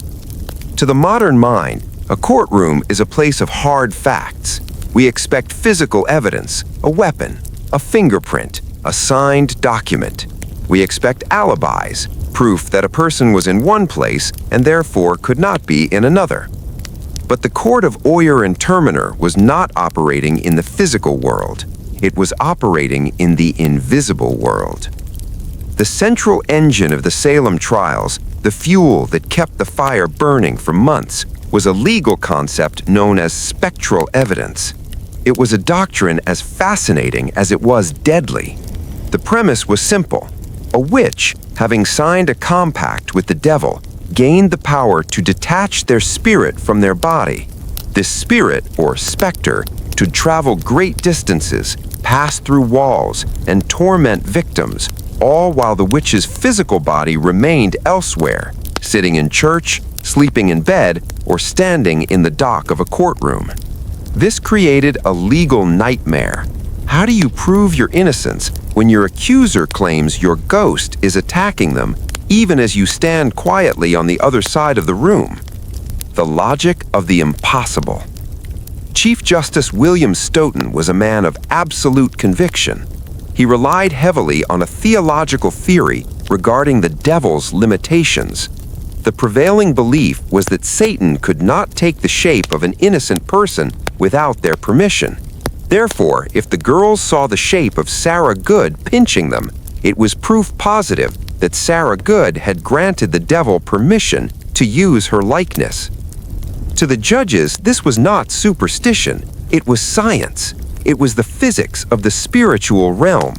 To the modern mind, a courtroom is a place of hard facts. We expect physical evidence, a weapon, a fingerprint, a signed document. We expect alibis, proof that a person was in one place and therefore could not be in another. But the court of Oyer and Terminer was not operating in the physical world. It was operating in the invisible world. The central engine of the Salem trials, the fuel that kept the fire burning for months, was a legal concept known as spectral evidence. It was a doctrine as fascinating as it was deadly. The premise was simple. A witch, having signed a compact with the devil, gained the power to detach their spirit from their body. This spirit, or specter, could travel great distances, pass through walls, and torment victims, all while the witch's physical body remained elsewhere, sitting in church, sleeping in bed, or standing in the dock of a courtroom. This created a legal nightmare. How do you prove your innocence when your accuser claims your ghost is attacking them, even as you stand quietly on the other side of the room? The logic of the impossible. Chief Justice William Stoughton was a man of absolute conviction. He relied heavily on a theological theory regarding the devil's limitations. The prevailing belief was that Satan could not take the shape of an innocent person without their permission. Therefore, if the girls saw the shape of Sarah Good pinching them, it was proof positive that Sarah Good had granted the devil permission to use her likeness. To the judges, this was not superstition, it was science. It was the physics of the spiritual realm.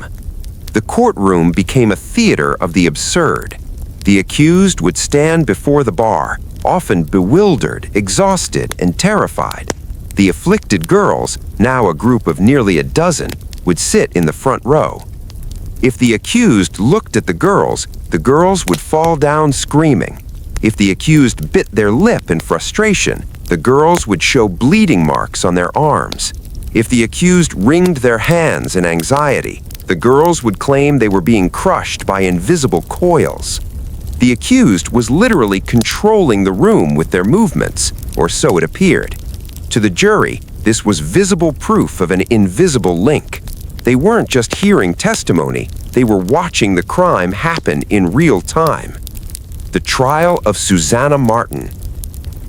The courtroom became a theater of the absurd. The accused would stand before the bar, often bewildered, exhausted, and terrified. The afflicted girls, now a group of nearly a dozen, would sit in the front row. If the accused looked at the girls would fall down screaming. If the accused bit their lip in frustration, the girls would show bleeding marks on their arms. If the accused wringed their hands in anxiety, the girls would claim they were being crushed by invisible coils. The accused was literally controlling the room with their movements, or so it appeared. To the jury, this was visible proof of an invisible link. They weren't just hearing testimony, they were watching the crime happen in real time. The trial of Susanna Martin.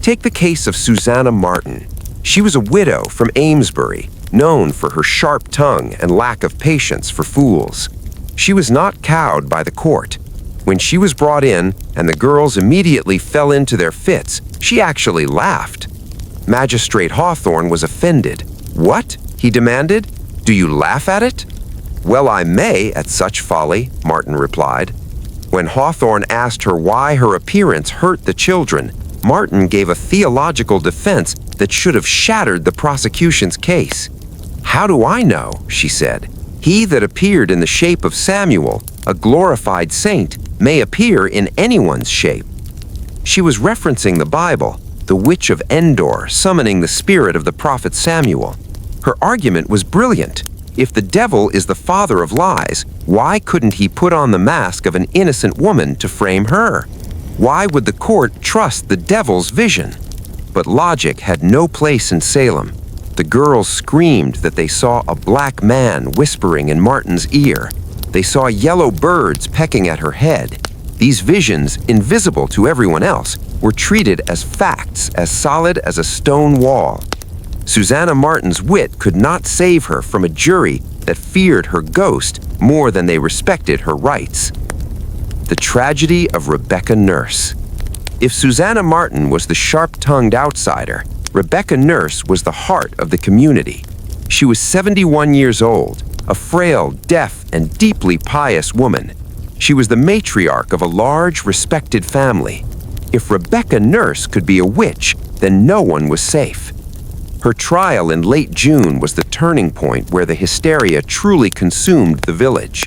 Take the case of Susanna Martin. She was a widow from Amesbury, known for her sharp tongue and lack of patience for fools. She was not cowed by the court. When she was brought in and the girls immediately fell into their fits, she actually laughed. Magistrate Hawthorne was offended. "What?" he demanded. "Do you laugh at it?" "Well, I may at such folly," Martin replied. When Hawthorne asked her why her appearance hurt the children, Martin gave a theological defense that should have shattered the prosecution's case. "How do I know?" she said. "He that appeared in the shape of Samuel, a glorified saint, may appear in anyone's shape." She was referencing the Bible, the witch of Endor summoning the spirit of the prophet Samuel. Her argument was brilliant. If the devil is the father of lies, why couldn't he put on the mask of an innocent woman to frame her? Why would the court trust the devil's vision? But logic had no place in Salem. The girls screamed that they saw a black man whispering in Martin's ear. They saw yellow birds pecking at her head. These visions, invisible to everyone else, were treated as facts as solid as a stone wall. Susanna Martin's wit could not save her from a jury that feared her ghost more than they respected her rights. The tragedy of Rebecca Nurse. If Susanna Martin was the sharp-tongued outsider, Rebecca Nurse was the heart of the community. She was 71 years old, a frail, deaf, and deeply pious woman. She was the matriarch of a large, respected family. If Rebecca Nurse could be a witch, then no one was safe. Her trial in late June was the turning point where the hysteria truly consumed the village.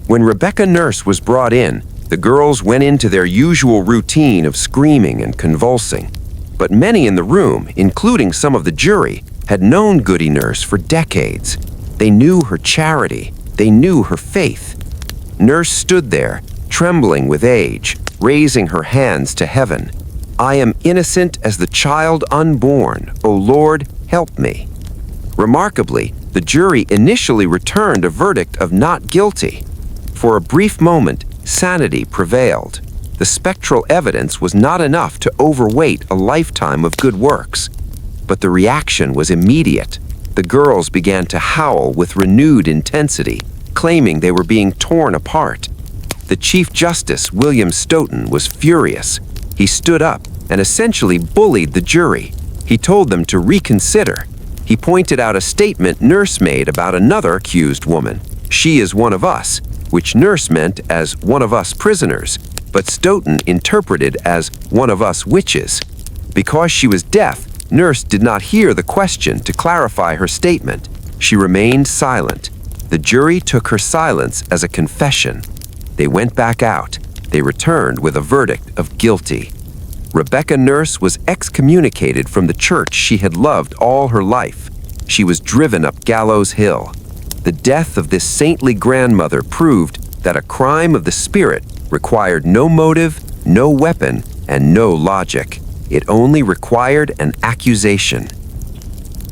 When Rebecca Nurse was brought in, the girls went into their usual routine of screaming and convulsing. But many in the room, including some of the jury, had known Goody Nurse for decades. They knew her charity. They knew her faith. Nurse stood there, trembling with age, raising her hands to heaven. "I am innocent as the child unborn. O Lord, help me." Remarkably, the jury initially returned a verdict of not guilty. For a brief moment, sanity prevailed. The spectral evidence was not enough to overweight a lifetime of good works. But the reaction was immediate. The girls began to howl with renewed intensity, claiming they were being torn apart. The Chief Justice, William Stoughton, was furious. He stood up and essentially bullied the jury. He told them to reconsider. He pointed out a statement Nurse made about another accused woman. "She is one of us," which Nurse meant as one of us prisoners, but Stoughton interpreted as one of us witches. Because she was deaf, Nurse did not hear the question to clarify her statement. She remained silent. The jury took her silence as a confession. They went back out. They returned with a verdict of guilty. Rebecca Nurse was excommunicated from the church she had loved all her life. She was driven up Gallows Hill. The death of this saintly grandmother proved that a crime of the spirit required no motive, no weapon, and no logic. It only required an accusation.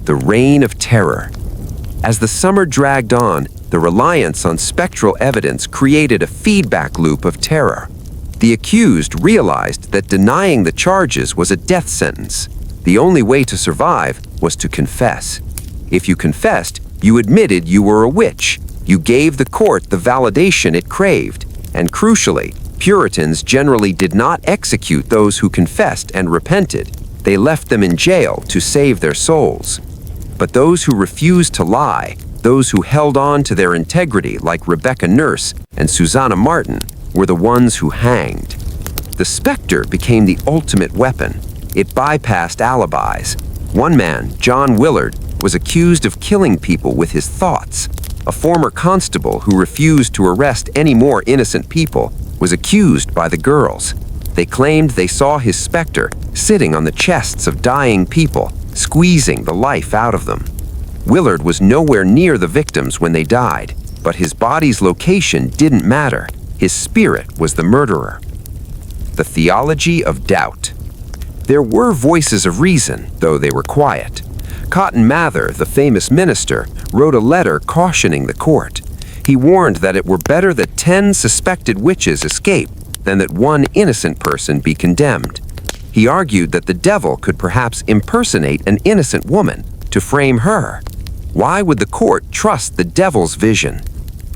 The Reign of Terror. As the summer dragged on, the reliance on spectral evidence created a feedback loop of terror. The accused realized that denying the charges was a death sentence. The only way to survive was to confess. If you confessed, you admitted you were a witch. You gave the court the validation it craved. And crucially, Puritans generally did not execute those who confessed and repented. They left them in jail to save their souls. But those who refused to lie, those who held on to their integrity like Rebecca Nurse and Susanna Martin, were the ones who hanged. The specter became the ultimate weapon. It bypassed alibis. One man, John Willard, was accused of killing people with his thoughts. A former constable who refused to arrest any more innocent people was accused by the girls. They claimed they saw his specter sitting on the chests of dying people, squeezing the life out of them. Willard was nowhere near the victims when they died, but his body's location didn't matter. His spirit was the murderer. The theology of doubt. There were voices of reason, though they were quiet. Cotton Mather, the famous minister, wrote a letter cautioning the court. He warned that it were better that 10 suspected witches escape than that one innocent person be condemned. He argued that the devil could perhaps impersonate an innocent woman to frame her. Why would the court trust the devil's vision?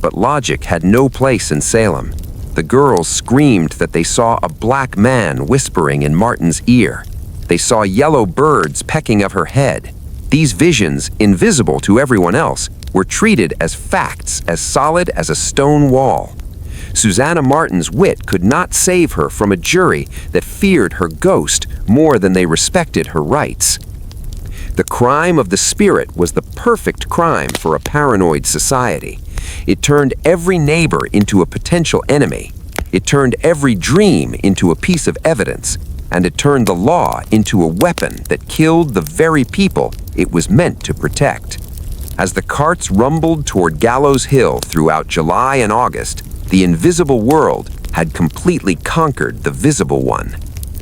But logic had no place in Salem. The girls screamed that they saw a black man whispering in Martin's ear. They saw yellow birds pecking at her head. These visions, invisible to everyone else, were treated as facts as solid as a stone wall. Susanna Martin's wit could not save her from a jury that feared her ghost more than they respected her rights. The crime of the spirit was the perfect crime for a paranoid society. It turned every neighbor into a potential enemy. It turned every dream into a piece of evidence. And it turned the law into a weapon that killed the very people it was meant to protect. As the carts rumbled toward Gallows Hill throughout July and August, the invisible world had completely conquered the visible one.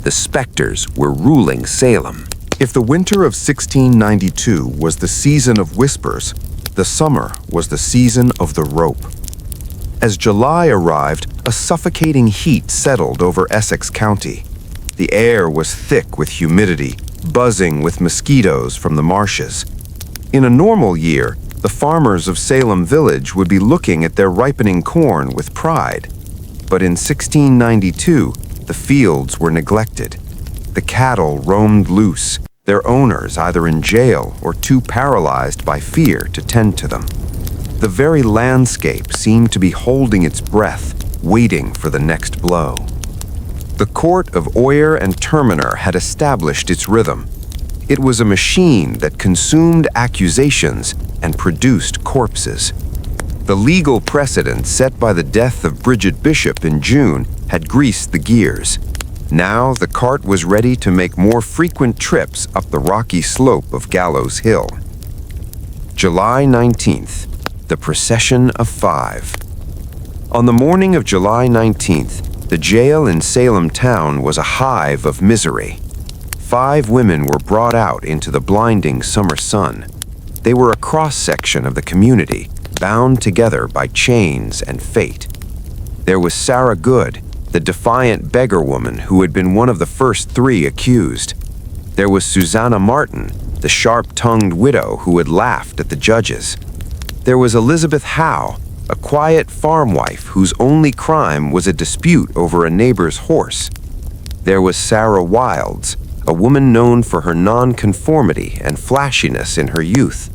The specters were ruling Salem. If the winter of 1692 was the season of whispers, the summer was the season of the rope. As July arrived, a suffocating heat settled over Essex County. The air was thick with humidity, buzzing with mosquitoes from the marshes. In a normal year, the farmers of Salem Village would be looking at their ripening corn with pride. But in 1692, the fields were neglected. The cattle roamed loose, their owners either in jail or too paralyzed by fear to tend to them. The very landscape seemed to be holding its breath, waiting for the next blow. The court of Oyer and Terminer had established its rhythm. It was a machine that consumed accusations and produced corpses. The legal precedent set by the death of Bridget Bishop in June had greased the gears. Now the cart was ready to make more frequent trips up the rocky slope of Gallows Hill. July 19th, the procession of 5. On the morning of July 19th, the jail in Salem town was a hive of misery. 5 women were brought out into the blinding summer sun. They were a cross-section of the community, bound together by chains and fate. There was Sarah Good, the defiant beggar woman who had been one of the first 3 accused. There was Susanna Martin, the sharp-tongued widow who had laughed at the judges. There was Elizabeth Howe, a quiet farm wife whose only crime was a dispute over a neighbor's horse. There was Sarah Wilds, a woman known for her nonconformity and flashiness in her youth.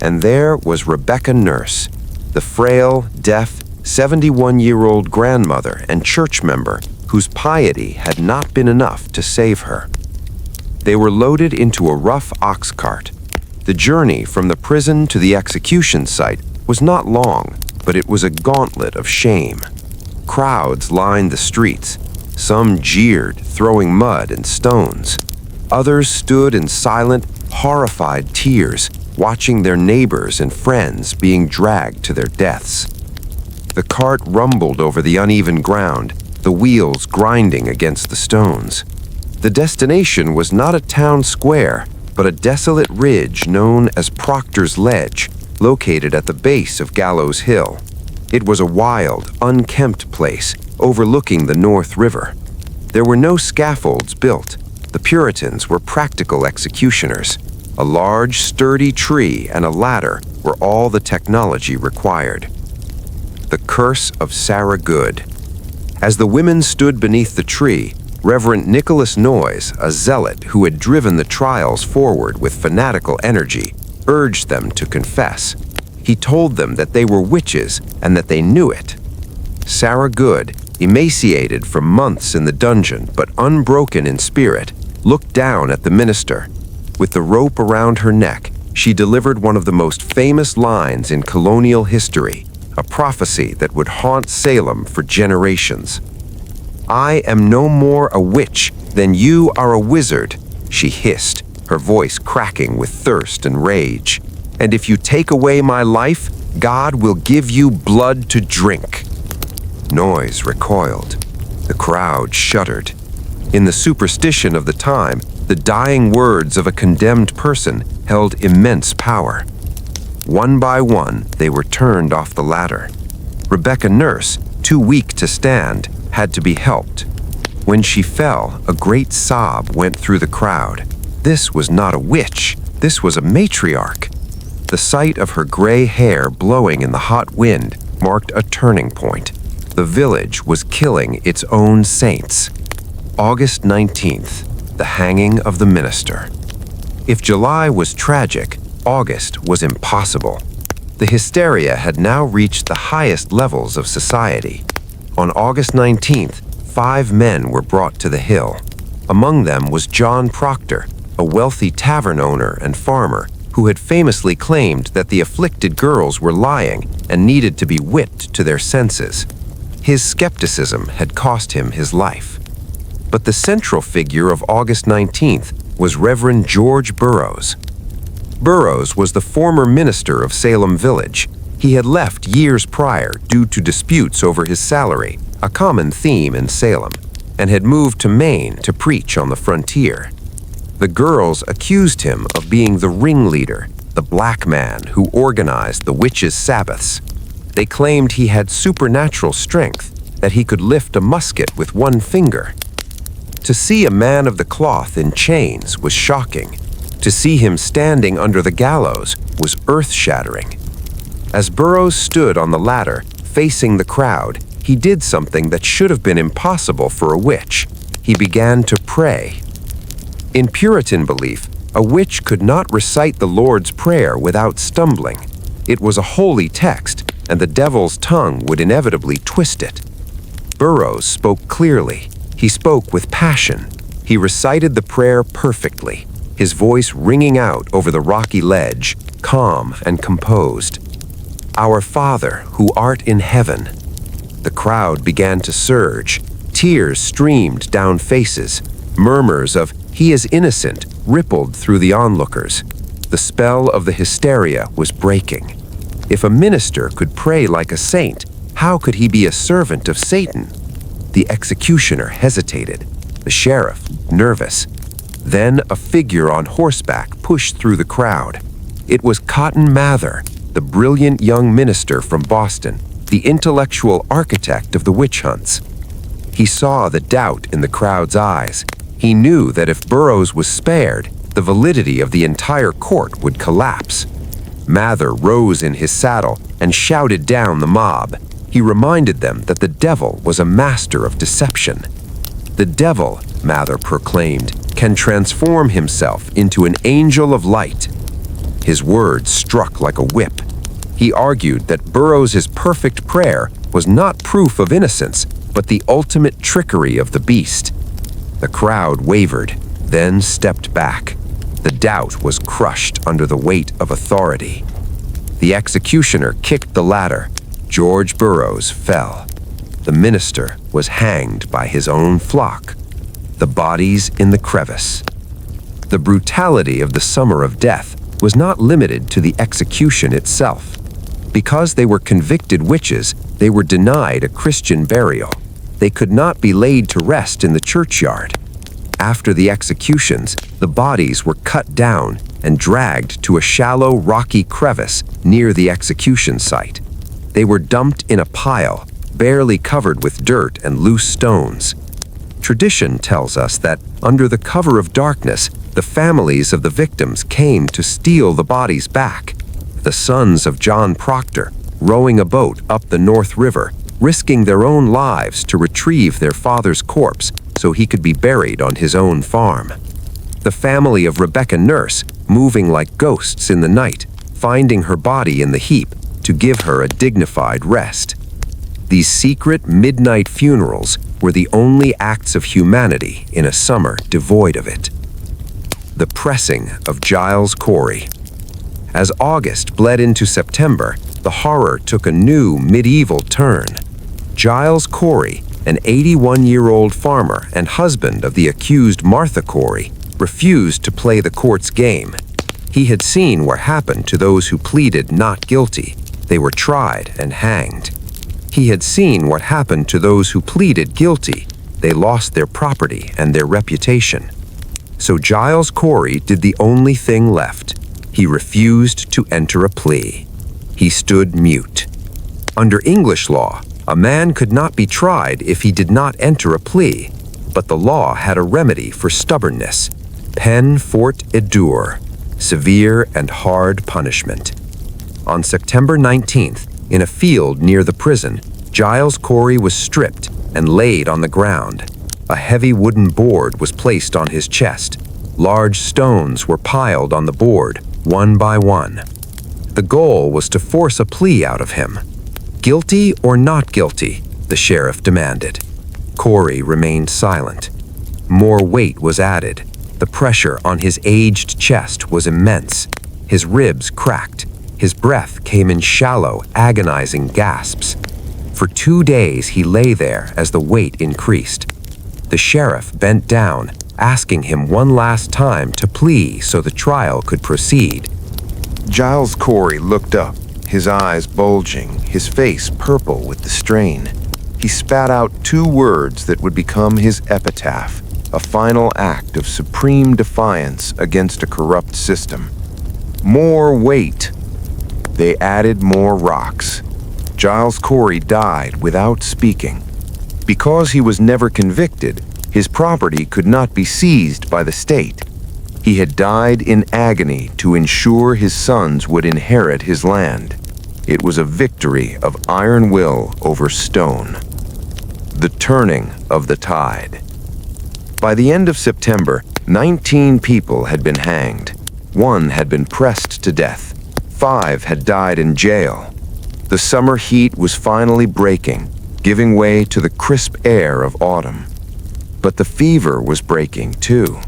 And there was Rebecca Nurse, the frail, deaf, 71-year-old grandmother and church member whose piety had not been enough to save her. They were loaded into a rough ox cart. The journey from the prison to the execution site was not long, but it was a gauntlet of shame. Crowds lined the streets. Some jeered, throwing mud and stones. Others stood in silent, horrified tears, watching their neighbors and friends being dragged to their deaths. The cart rumbled over the uneven ground, the wheels grinding against the stones. The destination was not a town square, but a desolate ridge known as Proctor's Ledge, located at the base of Gallows Hill. It was a wild, unkempt place overlooking the North River. There were no scaffolds built. The Puritans were practical executioners. A large, sturdy tree and a ladder were all the technology required. The Curse of Sarah Good. As the women stood beneath the tree, Reverend Nicholas Noyes, a zealot who had driven the trials forward with fanatical energy, urged them to confess. He told them that they were witches and that they knew it. Sarah Good, emaciated from months in the dungeon but unbroken in spirit, looked down at the minister. With the rope around her neck, she delivered one of the most famous lines in colonial history, a prophecy that would haunt Salem for generations. "I am no more a witch than you are a wizard," she hissed, her voice cracking with thirst and rage. "And if you take away my life, God will give you blood to drink." Noise recoiled. The crowd shuddered. In the superstition of the time, the dying words of a condemned person held immense power. One by one, they were turned off the ladder. Rebecca Nurse, too weak to stand, had to be helped. When she fell, a great sob went through the crowd. This was not a witch. This was a matriarch. The sight of her gray hair blowing in the hot wind marked a turning point. The village was killing its own saints. August 19th, the hanging of the minister. If July was tragic, August was impossible. The hysteria had now reached the highest levels of society. On August 19th, 5 men were brought to the hill. Among them was John Proctor, a wealthy tavern owner and farmer who had famously claimed that the afflicted girls were lying and needed to be whipped to their senses. His skepticism had cost him his life. But the central figure of August 19th was Reverend George Burroughs. Burroughs was the former minister of Salem Village. He had left years prior due to disputes over his salary, a common theme in Salem, and had moved to Maine to preach on the frontier. The girls accused him of being the ringleader, the black man who organized the witches' Sabbaths. They claimed he had supernatural strength, that he could lift a musket with one finger. To see a man of the cloth in chains was shocking. To see him standing under the gallows was earth-shattering. As Burroughs stood on the ladder, facing the crowd, he did something that should have been impossible for a witch. He began to pray. In Puritan belief, a witch could not recite the Lord's Prayer without stumbling. It was a holy text, and the devil's tongue would inevitably twist it. Burroughs spoke clearly. He spoke with passion. He recited the prayer perfectly, his voice ringing out over the rocky ledge, calm and composed. "Our Father, who art in heaven." The crowd began to surge. Tears streamed down faces. Murmurs of "He is innocent" rippled through the onlookers. The spell of the hysteria was breaking. If a minister could pray like a saint, how could he be a servant of Satan? The executioner hesitated, the sheriff nervous. Then a figure on horseback pushed through the crowd. It was Cotton Mather, the brilliant young minister from Boston, the intellectual architect of the witch hunts. He saw the doubt in the crowd's eyes. He knew that if Burroughs was spared, the validity of the entire court would collapse. Mather rose in his saddle and shouted down the mob. He reminded them that the devil was a master of deception. "The devil," Mather proclaimed, "can transform himself into an angel of light." His words struck like a whip. He argued that Burroughs' perfect prayer was not proof of innocence, but the ultimate trickery of the beast. The crowd wavered, then stepped back. The doubt was crushed under the weight of authority. The executioner kicked the ladder. George Burroughs fell. The minister was hanged by his own flock. The bodies in the crevice. The brutality of the summer of death was not limited to the execution itself. Because they were convicted witches, they were denied a Christian burial. They could not be laid to rest in the churchyard. After the executions, the bodies were cut down and dragged to a shallow, rocky crevice near the execution site. They were dumped in a pile, barely covered with dirt and loose stones. Tradition tells us that, under the cover of darkness, the families of the victims came to steal the bodies back. The sons of John Proctor, rowing a boat up the North River, risking their own lives to retrieve their father's corpse so he could be buried on his own farm. The family of Rebecca Nurse, moving like ghosts in the night, finding her body in the heap to give her a dignified rest. These secret midnight funerals were the only acts of humanity in a summer devoid of it. The pressing of Giles Corey. As August bled into September, the horror took a new medieval turn. Giles Corey, an 81-year-old farmer and husband of the accused Martha Corey, refused to play the court's game. He had seen what happened to those who pleaded not guilty. They were tried and hanged. He had seen what happened to those who pleaded guilty. They lost their property and their reputation. So Giles Corey did the only thing left. He refused to enter a plea. He stood mute. Under English law, a man could not be tried if he did not enter a plea, but the law had a remedy for stubbornness: peine forte et dure, severe and hard punishment. On September 19th, in a field near the prison, Giles Corey was stripped and laid on the ground. A heavy wooden board was placed on his chest. Large stones were piled on the board, one by one. The goal was to force a plea out of him. Guilty or not guilty, the sheriff demanded. Corey remained silent. More weight was added. The pressure on his aged chest was immense. His ribs cracked. His breath came in shallow, agonizing gasps. For 2 days he lay there as the weight increased. The sheriff bent down, asking him one last time to plea so the trial could proceed. Giles Corey looked up, his eyes bulging, his face purple with the strain. He spat out 2 words that would become his epitaph, a final act of supreme defiance against a corrupt system. More weight. They added more rocks. Giles Corey died without speaking. Because he was never convicted, his property could not be seized by the state. He had died in agony to ensure his sons would inherit his land. It was a victory of iron will over stone. The turning of the tide. By the end of September, 19 people had been hanged. 1 had been pressed to death. 5 had died in jail. The summer heat was finally breaking, giving way to the crisp air of autumn. But the fever was breaking too.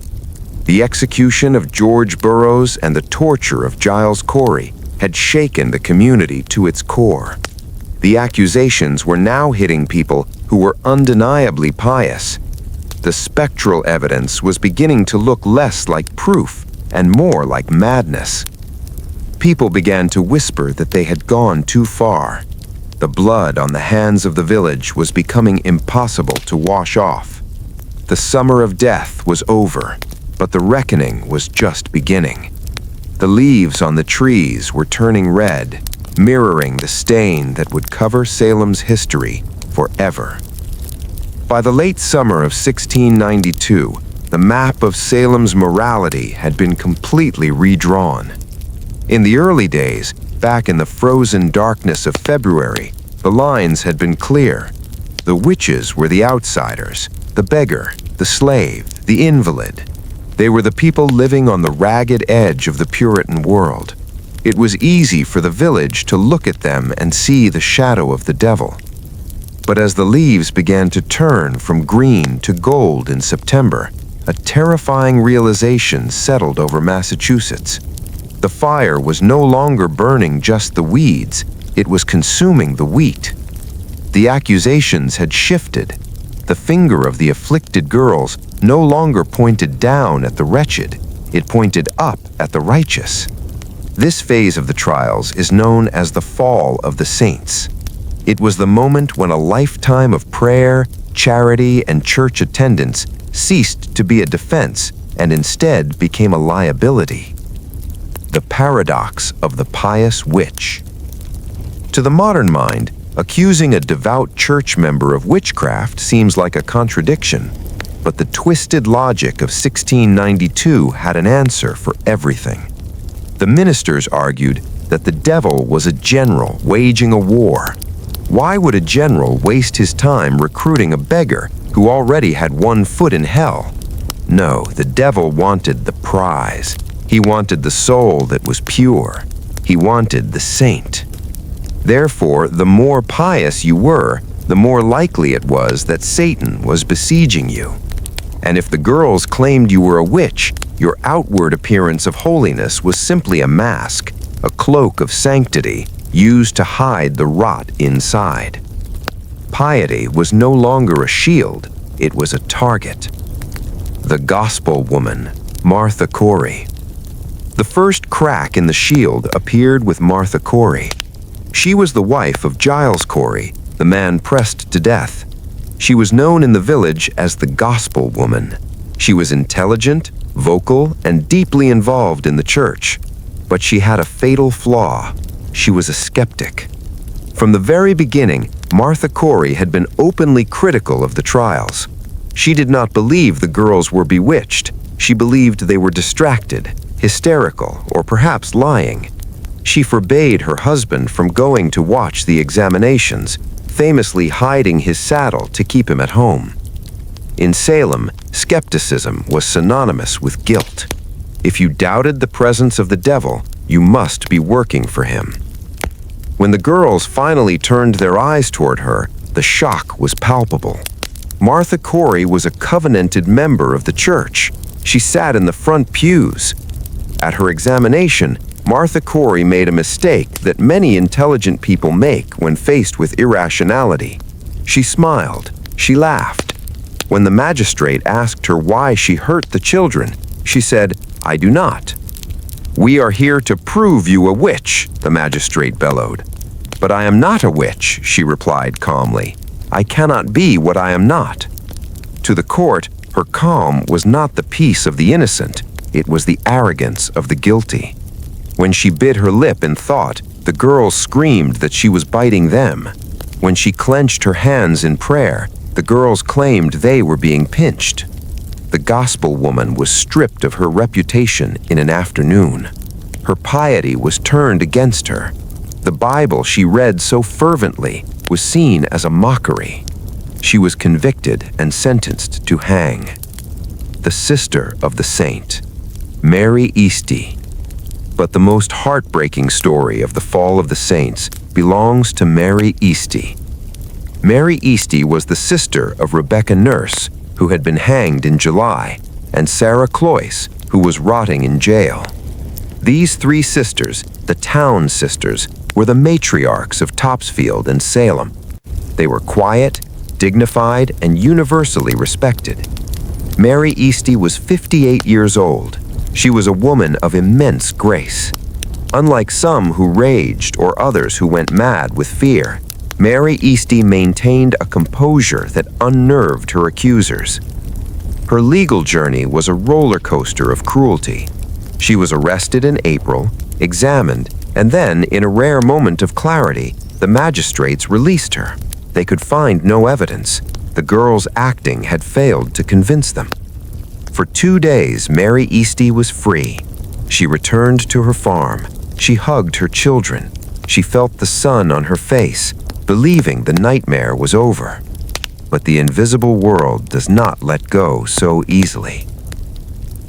The execution of George Burroughs and the torture of Giles Corey had shaken the community to its core. The accusations were now hitting people who were undeniably pious. The spectral evidence was beginning to look less like proof and more like madness. People began to whisper that they had gone too far. The blood on the hands of the village was becoming impossible to wash off. The summer of death was over, but the reckoning was just beginning. The leaves on the trees were turning red, mirroring the stain that would cover Salem's history forever. By the late summer of 1692, the map of Salem's morality had been completely redrawn. In the early days, back in the frozen darkness of February, the lines had been clear. The witches were the outsiders, the beggar, the slave, the invalid. They were the people living on the ragged edge of the Puritan world. It was easy for the village to look at them and see the shadow of the devil. But as the leaves began to turn from green to gold in September, a terrifying realization settled over Massachusetts. The fire was no longer burning just the weeds, it was consuming the wheat. The accusations had shifted. The finger of the afflicted girls no longer pointed down at the wretched, it pointed up at the righteous. This phase of the trials is known as the fall of the saints. It was the moment when a lifetime of prayer, charity, and church attendance ceased to be a defense and instead became a liability. The paradox of the pious witch. To the modern mind, accusing a devout church member of witchcraft seems like a contradiction, but the twisted logic of 1692 had an answer for everything. The ministers argued that the devil was a general waging a war. Why would a general waste his time recruiting a beggar who already had one foot in hell? No, the devil wanted the prize. He wanted the soul that was pure. He wanted the saint. Therefore, the more pious you were, the more likely it was that Satan was besieging you. And if the girls claimed you were a witch, your outward appearance of holiness was simply a mask, a cloak of sanctity used to hide the rot inside. Piety was no longer a shield, it was a target. The gospel woman, Martha Corey. The first crack in the shield appeared with Martha Corey. She was the wife of Giles Corey, the man pressed to death. She was known in the village as the gospel woman. She was intelligent, vocal, and deeply involved in the church. But she had a fatal flaw. She was a skeptic. From the very beginning, Martha Corey had been openly critical of the trials. She did not believe the girls were bewitched. She believed they were distracted, hysterical, or perhaps lying. She forbade her husband from going to watch the examinations, famously hiding his saddle to keep him at home. In Salem, skepticism was synonymous with guilt. If you doubted the presence of the devil, you must be working for him. When the girls finally turned their eyes toward her, the shock was palpable. Martha Corey was a covenanted member of the church. She sat in the front pews. At her examination, Martha Corey made a mistake that many intelligent people make when faced with irrationality. She smiled. She laughed. When the magistrate asked her why she hurt the children, she said, "I do not." "We are here to prove you a witch," the magistrate bellowed. "But I am not a witch," she replied calmly. "I cannot be what I am not." To the court, her calm was not the peace of the innocent, it was the arrogance of the guilty. When she bit her lip in thought, The girls screamed that she was biting them. When she clenched her hands in prayer, the girls claimed they were being pinched. The gospel woman was stripped of her reputation in an afternoon. Her piety was turned against her. The Bible she read so fervently was seen as a mockery. She was convicted and sentenced to hang. The sister of the saint, Mary Easty. But the most heartbreaking story of the fall of the saints belongs to Mary Easty. Mary Easty was the sister of Rebecca Nurse, who had been hanged in July, and Sarah Cloyce, who was rotting in jail. These three sisters, the town sisters, were the matriarchs of Topsfield and Salem. They were quiet, dignified, and universally respected. Mary Easty was 58 years old. She was a woman of immense grace. Unlike some who raged or others who went mad with fear, Mary Easty maintained a composure that unnerved her accusers. Her legal journey was a roller coaster of cruelty. She was arrested in April, examined, and then, in a rare moment of clarity, the magistrates released her. They could find no evidence. The girls' acting had failed to convince them. For 2 days, Mary Easty was free. She returned to her farm. She hugged her children. She felt the sun on her face, believing the nightmare was over. But the invisible world does not let go so easily.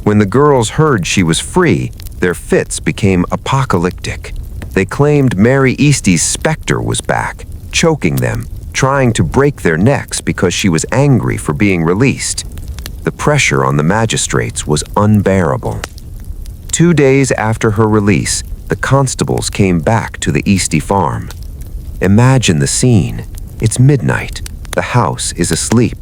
When the girls heard she was free, their fits became apocalyptic. They claimed Mary Easty's specter was back, choking them, trying to break their necks because she was angry for being released. The pressure on the magistrates was unbearable. 2 days after her release, the constables came back to the Easty farm. Imagine the scene. It's midnight. The house is asleep.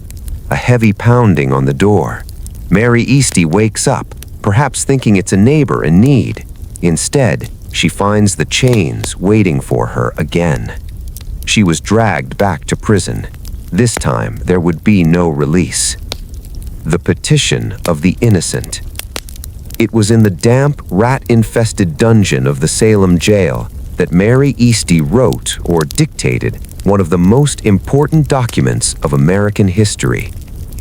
A heavy pounding on the door. Mary Easty wakes up, perhaps thinking it's a neighbor in need. Instead, she finds the chains waiting for her again. She was dragged back to prison. This time, there would be no release. The petition of the innocent. It was in the damp, rat-infested dungeon of the Salem jail that Mary Easty wrote or dictated one of the most important documents of American history.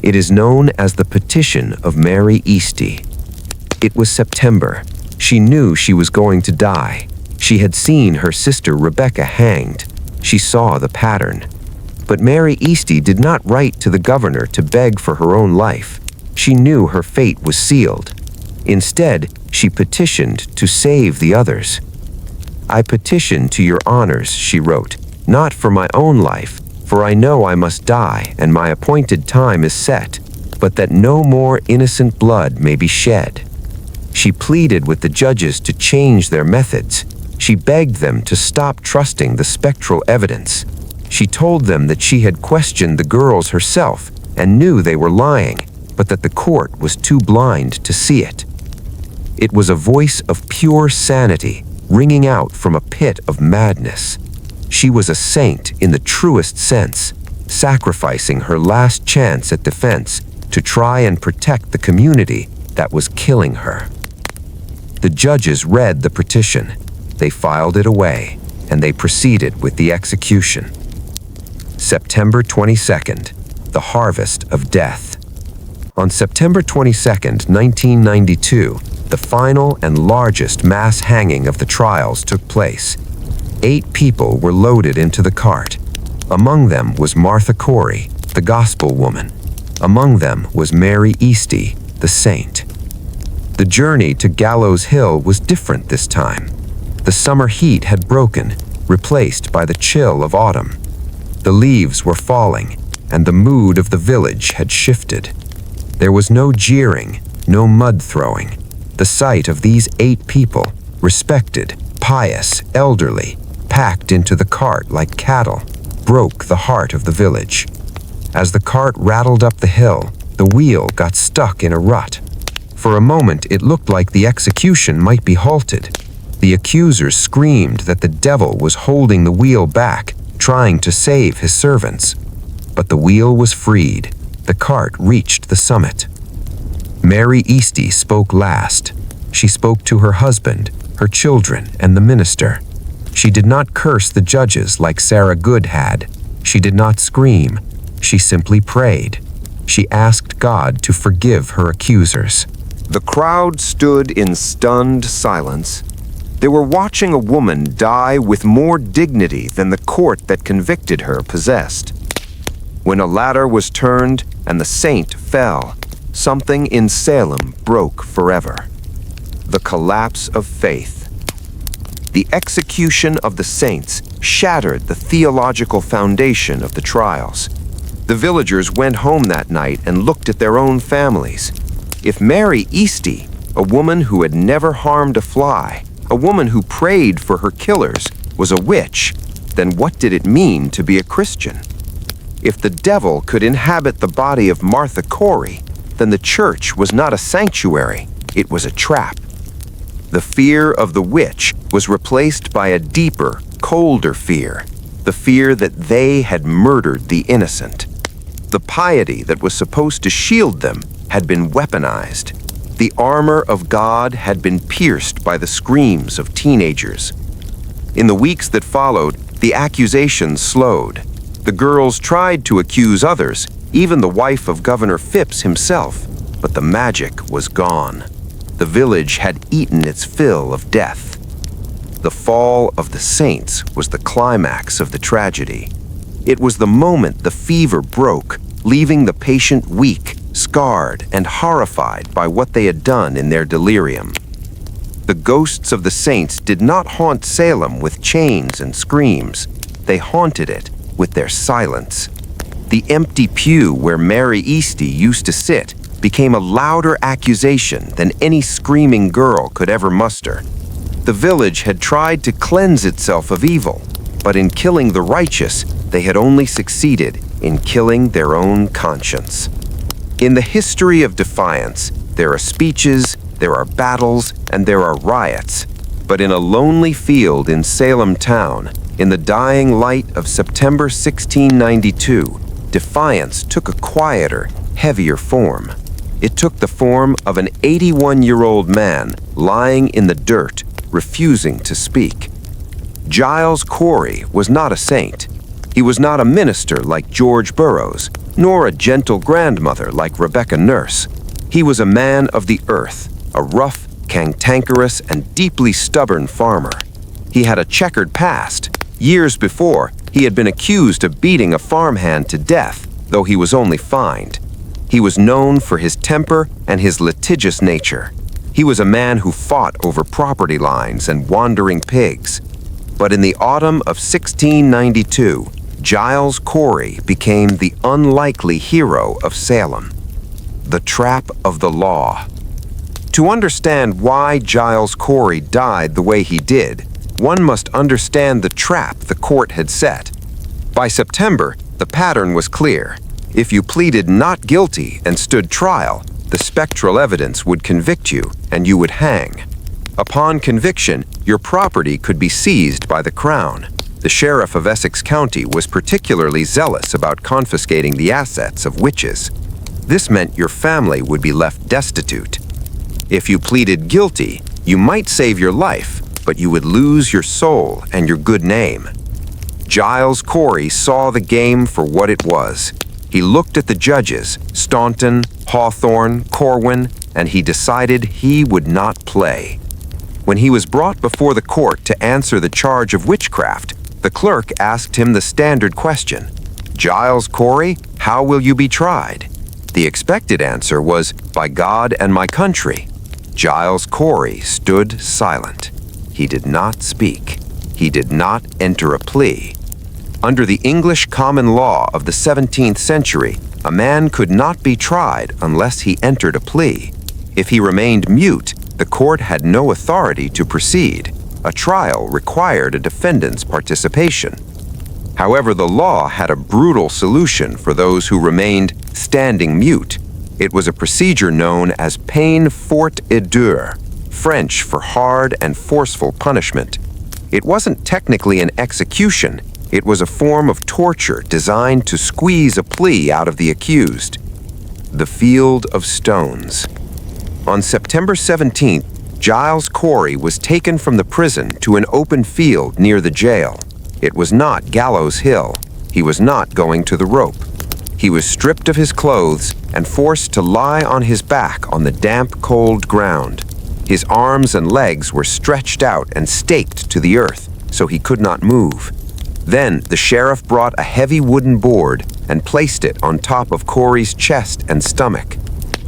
It is known as the Petition of Mary Easty. It was September. She knew she was going to die. She had seen her sister Rebecca hanged. She saw the pattern. But Mary Easty did not write to the governor to beg for her own life. She knew her fate was sealed. Instead, she petitioned to save the others. "I petition to your honors," she wrote, "not for my own life, for I know I must die and my appointed time is set, but that no more innocent blood may be shed." She pleaded with the judges to change their methods. She begged them to stop trusting the spectral evidence. She told them that she had questioned the girls herself and knew they were lying, but that the court was too blind to see it. It was a voice of pure sanity, ringing out from a pit of madness. She was a saint in the truest sense, sacrificing her last chance at defense to try and protect the community that was killing her. The judges read the petition. They filed it away, and they proceeded with the execution. September 22nd, the harvest of death. On September 22nd, 1992, the final and largest mass hanging of the trials took place. 8 people were loaded into the cart. Among them was Martha Corey, the gospel woman. Among them was Mary Easty, the saint. The journey to Gallows Hill was different this time. The summer heat had broken, replaced by the chill of autumn. The leaves were falling, and the mood of the village had shifted. There was no jeering, no mud throwing. The sight of these 8 people, respected, pious, elderly, packed into the cart like cattle, broke the heart of the village. As the cart rattled up the hill, the wheel got stuck in a rut. For a moment, it looked like the execution might be halted. The accusers screamed that the devil was holding the wheel back, trying to save his servants. But the wheel was freed. The cart reached the summit. Mary Easty spoke last. She spoke to her husband, her children, and the minister. She did not curse the judges like Sarah Good had. She did not scream. She simply prayed. She asked God to forgive her accusers. The crowd stood in stunned silence. They were watching a woman die with more dignity than the court that convicted her possessed. When a ladder was turned and the saint fell, something in Salem broke forever. The collapse of faith. The execution of the saints shattered the theological foundation of the trials. The villagers went home that night and looked at their own families. If Mary Easty, a woman who had never harmed a fly, a woman who prayed for her killers, was a witch, then what did it mean to be a Christian? If the devil could inhabit the body of Martha Corey, then the church was not a sanctuary, it was a trap. The fear of the witch was replaced by a deeper, colder fear, the fear that they had murdered the innocent. The piety that was supposed to shield them had been weaponized. The armor of God had been pierced by the screams of teenagers. In the weeks that followed, the accusations slowed. The girls tried to accuse others, even the wife of Governor Phipps himself, but the magic was gone. The village had eaten its fill of death. The fall of the saints was the climax of the tragedy. It was the moment the fever broke, leaving the patient weak, scarred, and horrified by what they had done in their delirium. The ghosts of the saints did not haunt Salem with chains and screams. They haunted it with their silence. The empty pew where Mary Easty used to sit became a louder accusation than any screaming girl could ever muster. The village had tried to cleanse itself of evil, but in killing the righteous, they had only succeeded in killing their own conscience. In the history of defiance, there are speeches, there are battles, and there are riots. But in a lonely field in Salem town, in the dying light of September 1692, defiance took a quieter, heavier form. It took the form of an 81-year-old man lying in the dirt, refusing to speak. Giles Corey was not a saint. He was not a minister like George Burroughs, nor a gentle grandmother like Rebecca Nurse. He was a man of the earth, a rough, cantankerous, and deeply stubborn farmer. He had a checkered past. Years before, he had been accused of beating a farmhand to death, though he was only fined. He was known for his temper and his litigious nature. He was a man who fought over property lines and wandering pigs. But in the autumn of 1692, Giles Corey became the unlikely hero of Salem. The trap of the law. To understand why Giles Corey died the way he did, one must understand the trap the court had set. By September, the pattern was clear. If you pleaded not guilty and stood trial, the spectral evidence would convict you and you would hang. Upon conviction, your property could be seized by the Crown. The sheriff of Essex County was particularly zealous about confiscating the assets of witches. This meant your family would be left destitute. If you pleaded guilty, you might save your life, but you would lose your soul and your good name. Giles Corey saw the game for what it was. He looked at the judges, Staunton, Hawthorne, Corwin, and he decided he would not play. When he was brought before the court to answer the charge of witchcraft, the clerk asked him the standard question, "Giles Corey, how will you be tried?" The expected answer was, "By God and my country." Giles Corey stood silent. He did not speak. He did not enter a plea. Under the English common law of the 17th century, a man could not be tried unless he entered a plea. If he remained mute, the court had no authority to proceed. A trial required a defendant's participation. However, the law had a brutal solution for those who remained standing mute. It was a procedure known as peine forte et dure, French for hard and forceful punishment. It wasn't technically an execution. It was a form of torture designed to squeeze a plea out of the accused. The Field of Stones. On September 17th, Giles Corey was taken from the prison to an open field near the jail. It was not Gallows Hill. He was not going to the rope. He was stripped of his clothes and forced to lie on his back on the damp, cold ground. His arms and legs were stretched out and staked to the earth, so he could not move. Then the sheriff brought a heavy wooden board and placed it on top of Corey's chest and stomach.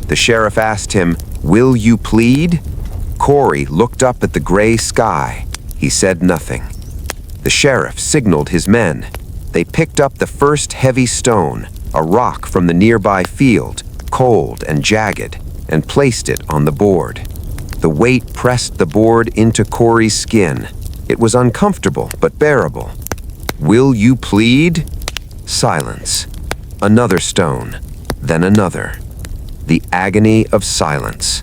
The sheriff asked him, "Will you plead?" Corey looked up at the gray sky. He said nothing. The sheriff signaled his men. They picked up the first heavy stone, a rock from the nearby field, cold and jagged, and placed it on the board. The weight pressed the board into Corey's skin. It was uncomfortable but bearable. "Will you plead?" Silence. Another stone, then another. The agony of silence.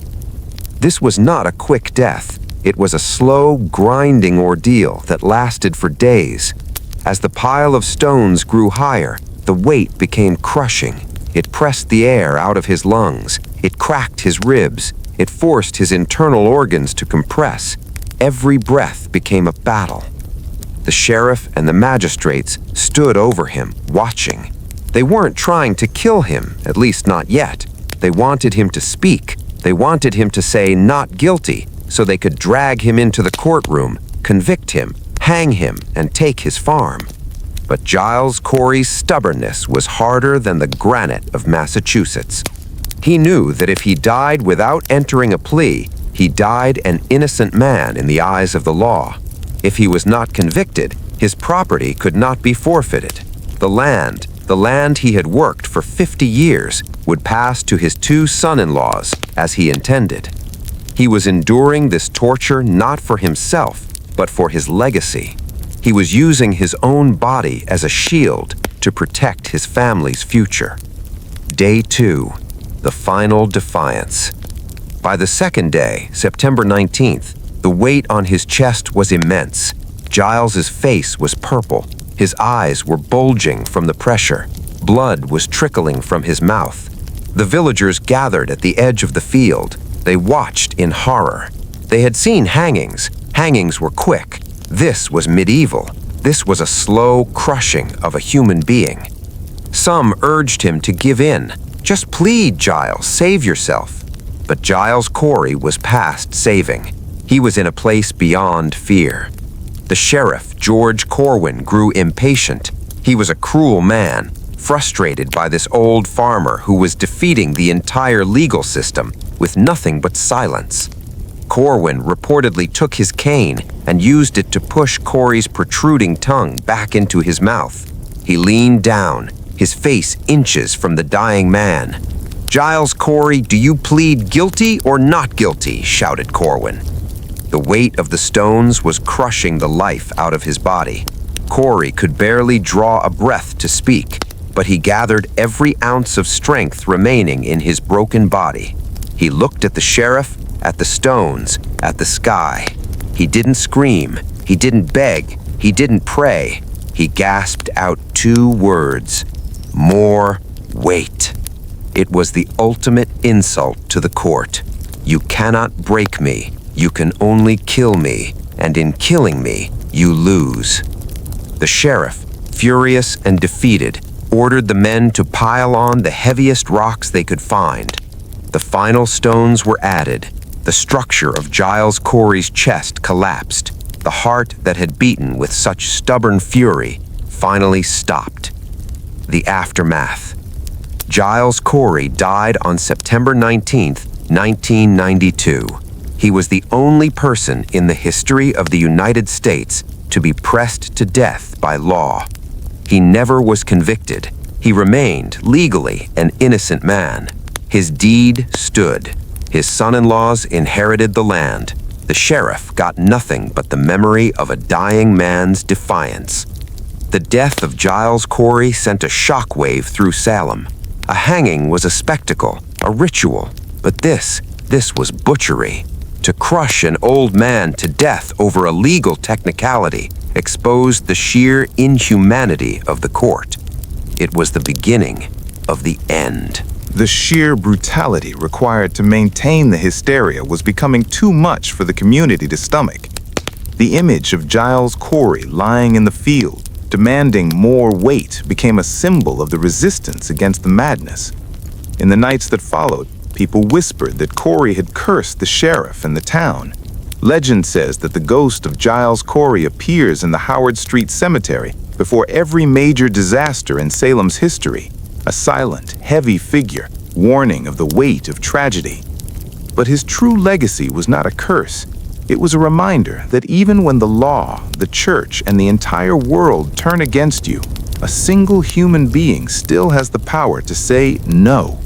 This was not a quick death. It was a slow, grinding ordeal that lasted for days. As the pile of stones grew higher, the weight became crushing. It pressed the air out of his lungs. It cracked his ribs. It forced his internal organs to compress. Every breath became a battle. The sheriff and the magistrates stood over him, watching. They weren't trying to kill him, at least not yet. They wanted him to speak. They wanted him to say not guilty, so they could drag him into the courtroom, convict him, hang him, and take his farm. But Giles Corey's stubbornness was harder than the granite of Massachusetts. He knew that if he died without entering a plea, he died an innocent man in the eyes of the law. If he was not convicted, his property could not be forfeited. The land he had worked for 50 years, would pass to his two son-in-laws, as he intended. He was enduring this torture not for himself, but for his legacy. He was using his own body as a shield to protect his family's future. Day 2, the final defiance. By the second day, September 19th, the weight on his chest was immense. Giles's face was purple. His eyes were bulging from the pressure. Blood was trickling from his mouth. The villagers gathered at the edge of the field. They watched in horror. They had seen hangings. Hangings were quick. This was medieval. This was a slow crushing of a human being. Some urged him to give in. Just plead, Giles, save yourself. But Giles Corey was past saving. He was in a place beyond fear. The sheriff, George Corwin, grew impatient. He was a cruel man, frustrated by this old farmer who was defeating the entire legal system with nothing but silence. Corwin reportedly took his cane and used it to push Corey's protruding tongue back into his mouth. He leaned down, his face inches from the dying man. "Giles Corey, do you plead guilty or not guilty?" shouted Corwin. The weight of the stones was crushing the life out of his body. Corey could barely draw a breath to speak, but he gathered every ounce of strength remaining in his broken body. He looked at the sheriff, at the stones, at the sky. He didn't scream, he didn't beg, he didn't pray. He gasped out 2 words: more weight. It was the ultimate insult to the court. You cannot break me. You can only kill me, and in killing me, you lose. The sheriff, furious and defeated, ordered the men to pile on the heaviest rocks they could find. The final stones were added. The structure of Giles Corey's chest collapsed. The heart that had beaten with such stubborn fury finally stopped. The aftermath. Giles Corey died on September 19th, 1992. He was the only person in the history of the United States to be pressed to death by law. He never was convicted. He remained legally an innocent man. His deed stood. His son-in-laws inherited the land. The sheriff got nothing but the memory of a dying man's defiance. The death of Giles Corey sent a shockwave through Salem. A hanging was a spectacle, a ritual, but this was butchery. To crush an old man to death over a legal technicality exposed the sheer inhumanity of the court. It was the beginning of the end. The sheer brutality required to maintain the hysteria was becoming too much for the community to stomach. The image of Giles Corey lying in the field, demanding more weight, became a symbol of the resistance against the madness. In the nights that followed, people whispered that Corey had cursed the sheriff and the town. Legend says that the ghost of Giles Corey appears in the Howard Street Cemetery before every major disaster in Salem's history, a silent, heavy figure, warning of the weight of tragedy. But his true legacy was not a curse. It was a reminder that even when the law, the church, and the entire world turn against you, a single human being still has the power to say no.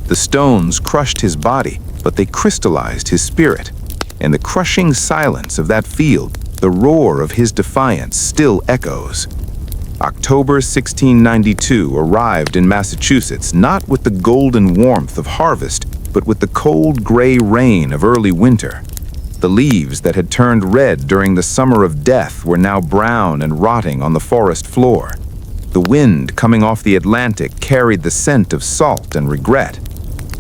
The stones crushed his body, but they crystallized his spirit. In the crushing silence of that field, the roar of his defiance still echoes. October 1692 arrived in Massachusetts not with the golden warmth of harvest, but with the cold gray rain of early winter. The leaves that had turned red during the summer of death were now brown and rotting on the forest floor. The wind coming off the Atlantic carried the scent of salt and regret.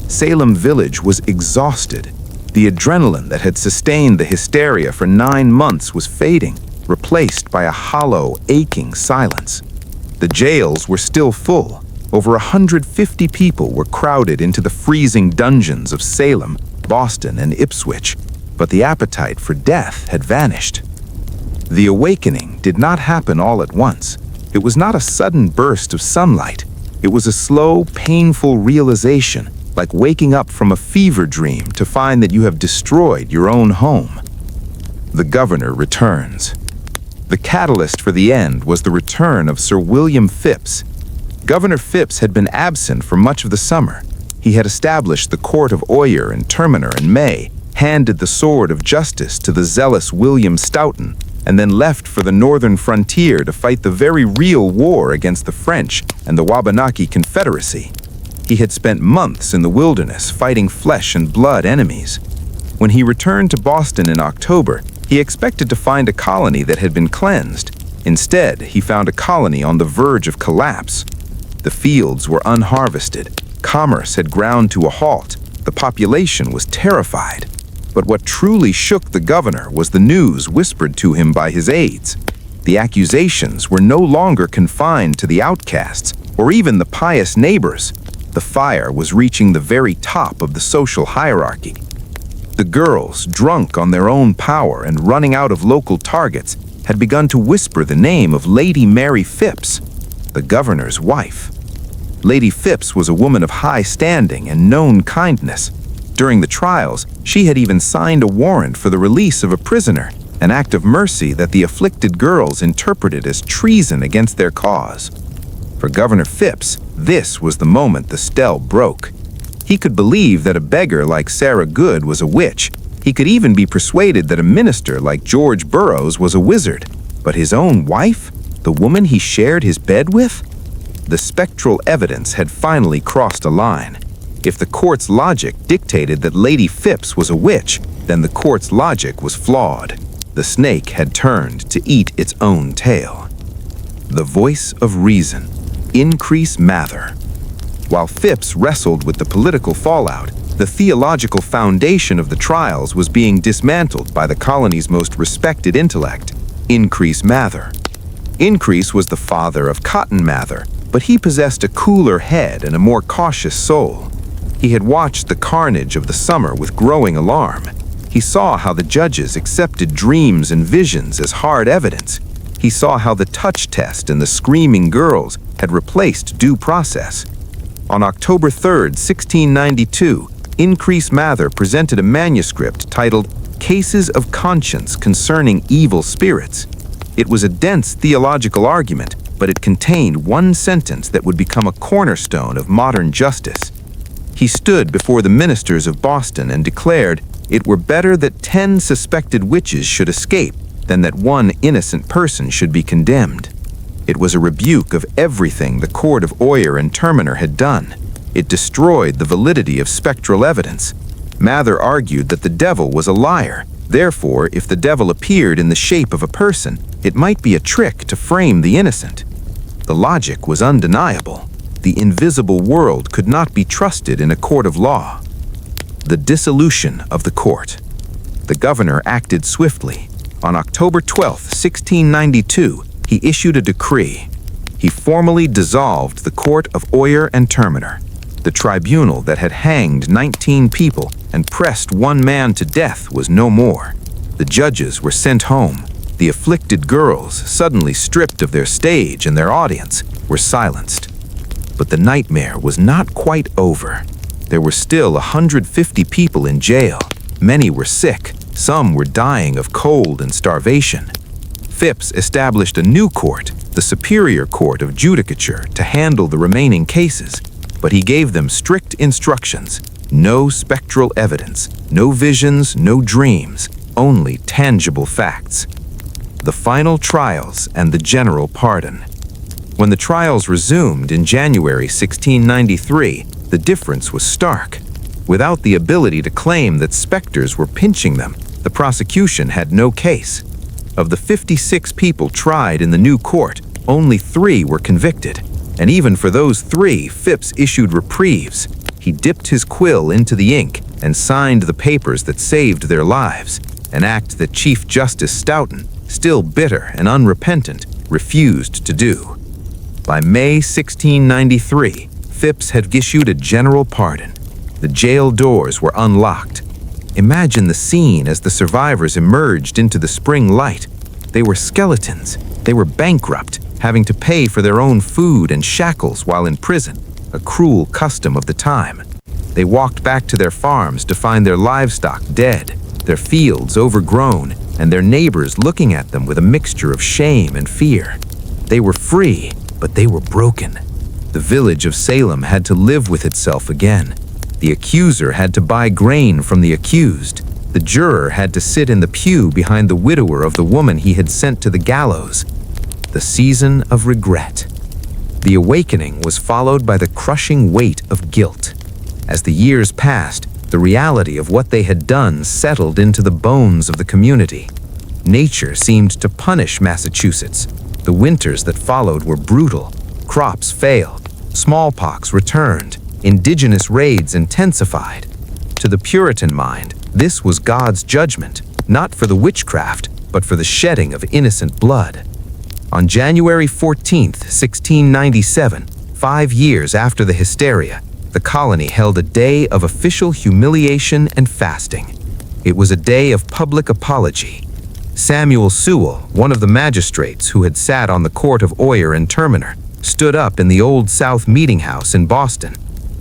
Salem Village was exhausted. The adrenaline that had sustained the hysteria for 9 months was fading, replaced by a hollow, aching silence. The jails were still full. Over 150 people were crowded into the freezing dungeons of Salem, Boston, and Ipswich, but the appetite for death had vanished. The awakening did not happen all at once. It was not a sudden burst of sunlight. It was a slow, painful realization, like waking up from a fever dream to find that you have destroyed your own home. The governor returns. The catalyst for the end was the return of Sir William Phips. Governor Phips had been absent for much of the summer. He had established the court of Oyer and Terminer in May, handed the sword of justice to the zealous William Stoughton, and then left for the northern frontier to fight the very real war against the French and the Wabanaki Confederacy. He had spent months in the wilderness fighting flesh and blood enemies. When he returned to Boston in October, he expected to find a colony that had been cleansed. Instead, he found a colony on the verge of collapse. The fields were unharvested. Commerce had ground to a halt. The population was terrified. But what truly shook the governor was the news whispered to him by his aides. The accusations were no longer confined to the outcasts or even the pious neighbors. The fire was reaching the very top of the social hierarchy. The girls, drunk on their own power and running out of local targets, had begun to whisper the name of Lady Mary Phips, the governor's wife. Lady Phips was a woman of high standing and known kindness. During the trials, she had even signed a warrant for the release of a prisoner, an act of mercy that the afflicted girls interpreted as treason against their cause. For Governor Phips, this was the moment the spell broke. He could believe that a beggar like Sarah Good was a witch. He could even be persuaded that a minister like George Burroughs was a wizard. But his own wife? The woman he shared his bed with? The spectral evidence had finally crossed a line. If the court's logic dictated that Lady Phips was a witch, then the court's logic was flawed. The snake had turned to eat its own tail. The voice of reason. Increase Mather. While Phips wrestled with the political fallout, the theological foundation of the trials was being dismantled by the colony's most respected intellect, Increase Mather. Increase was the father of Cotton Mather, but he possessed a cooler head and a more cautious soul. He had watched the carnage of the summer with growing alarm. He saw how the judges accepted dreams and visions as hard evidence. He saw how the touch test and the screaming girls had replaced due process. On October 3, 1692, Increase Mather presented a manuscript titled Cases of Conscience Concerning Evil Spirits. It was a dense theological argument, but it contained one sentence that would become a cornerstone of modern justice. He stood before the ministers of Boston and declared, "It were better that 10 suspected witches should escape than that one innocent person should be condemned." It was a rebuke of everything the court of Oyer and Terminer had done. It destroyed the validity of spectral evidence. Mather argued that the devil was a liar. Therefore, if the devil appeared in the shape of a person, it might be a trick to frame the innocent. The logic was undeniable. the invisible world could not be trusted in a court of law. The dissolution of the court. The governor acted swiftly. On October 12, 1692, he issued a decree. He formally dissolved the court of Oyer and Terminer, the tribunal that had hanged 19 people and pressed one man to death was no more. The judges were sent home. The afflicted girls, suddenly stripped of their stage and their audience, were silenced. But the nightmare was not quite over. There were still 150 people in jail. Many were sick. Some were dying of cold and starvation. Phipps established a new court, the Superior Court of Judicature, to handle the remaining cases, but he gave them strict instructions. No spectral evidence, no visions, no dreams, only tangible facts. The final trials and the general pardon. When the trials resumed in January 1693, the difference was stark. Without the ability to claim that specters were pinching them, the prosecution had no case. Of the 56 people tried in the new court, only 3 were convicted. And even for those 3, Phipps issued reprieves. He dipped his quill into the ink and signed the papers that saved their lives, an act that Chief Justice Stoughton, still bitter and unrepentant, refused to do. By May 1693, Phipps had issued a general pardon. The jail doors were unlocked. Imagine the scene as the survivors emerged into the spring light. They were skeletons. They were bankrupt, having to pay for their own food and shackles while in prison, a cruel custom of the time. They walked back to their farms to find their livestock dead, their fields overgrown, and their neighbors looking at them with a mixture of shame and fear. They were free, but they were broken. The village of Salem had to live with itself again. The accuser had to buy grain from the accused. The juror had to sit in the pew behind the widower of the woman he had sent to the gallows. The season of regret. The awakening was followed by the crushing weight of guilt. As the years passed, the reality of what they had done settled into the bones of the community. Nature seemed to punish Massachusetts. The winters that followed were brutal. Crops failed. Smallpox returned. Indigenous raids intensified. To the Puritan mind, this was God's judgment, not for the witchcraft, but for the shedding of innocent blood. On January 14, 1697, 5 years after the Hysteria, the colony held a day of official humiliation and fasting. It was a day of public apology. Samuel Sewell, one of the magistrates who had sat on the court of Oyer and Terminer, stood up in the Old South Meeting House in Boston.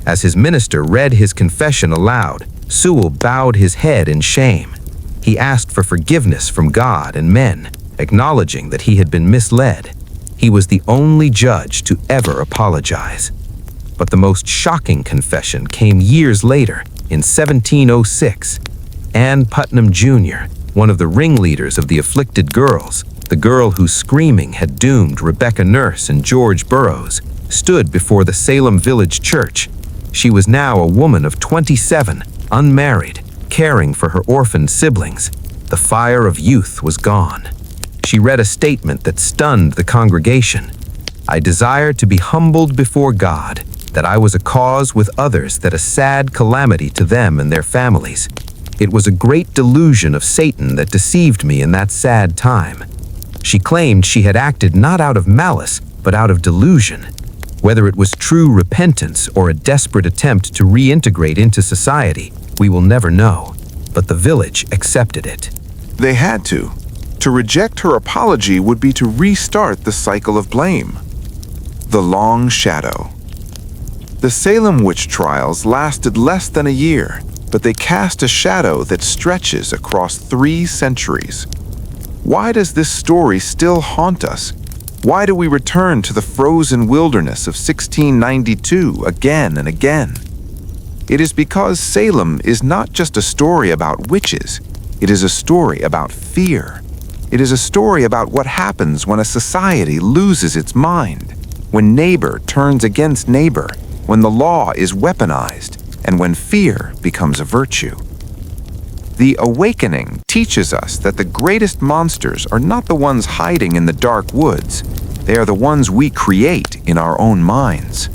As his minister read his confession aloud, Sewell bowed his head in shame. He asked for forgiveness from God and men, acknowledging that he had been misled. He was the only judge to ever apologize. But the most shocking confession came years later, in 1706. Ann Putnam Jr., one of the ringleaders of the afflicted girls, the girl whose screaming had doomed Rebecca Nurse and George Burroughs, stood before the Salem Village Church. She was now a woman of 27, unmarried, caring for her orphaned siblings. The fire of youth was gone. She read a statement that stunned the congregation. I desire to be humbled before God, that I was a cause with others that a sad calamity to them and their families. It was a great delusion of Satan that deceived me in that sad time. She claimed she had acted not out of malice, but out of delusion. Whether it was true repentance or a desperate attempt to reintegrate into society, we will never know. But the village accepted it. They had to. To reject her apology would be to restart the cycle of blame. The Long Shadow. The Salem Witch Trials lasted less than a year, but they cast a shadow that stretches across 3 centuries. Why does this story still haunt us? Why do we return to the frozen wilderness of 1692 again and again? It is because Salem is not just a story about witches. It is a story about fear. It is a story about what happens when a society loses its mind, when neighbor turns against neighbor, when the law is weaponized, and when fear becomes a virtue. The awakening teaches us that the greatest monsters are not the ones hiding in the dark woods. They are the ones we create in our own minds.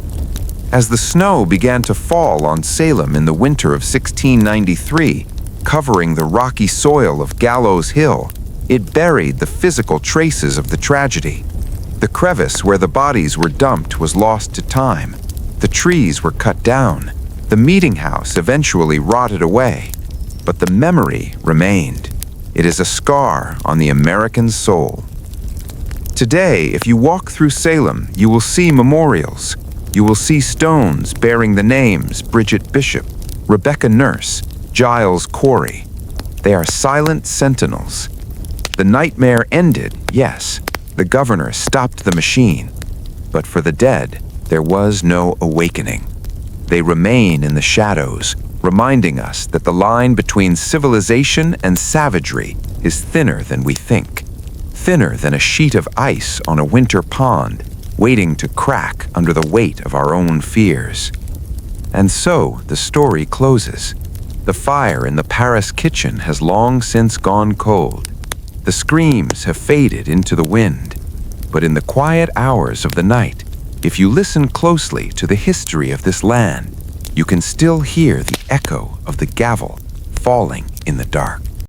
As the snow began to fall on Salem in the winter of 1693, covering the rocky soil of Gallows Hill, it buried the physical traces of the tragedy. The crevice where the bodies were dumped was lost to time. The trees were cut down. The meeting house eventually rotted away. But the memory remained. It is a scar on the American soul. Today, if you walk through Salem, you will see memorials. You will see stones bearing the names Bridget Bishop, Rebecca Nurse, Giles Corey. They are silent sentinels. The nightmare ended, yes. The governor stopped the machine. But for the dead, there was no awakening. They remain in the shadows, reminding us that the line between civilization and savagery is thinner than we think. Thinner than a sheet of ice on a winter pond, waiting to crack under the weight of our own fears. And so the story closes. The fire in the Parris kitchen has long since gone cold. The screams have faded into the wind. But in the quiet hours of the night, if you listen closely to the history of this land, you can still hear the echo of the gavel falling in the dark.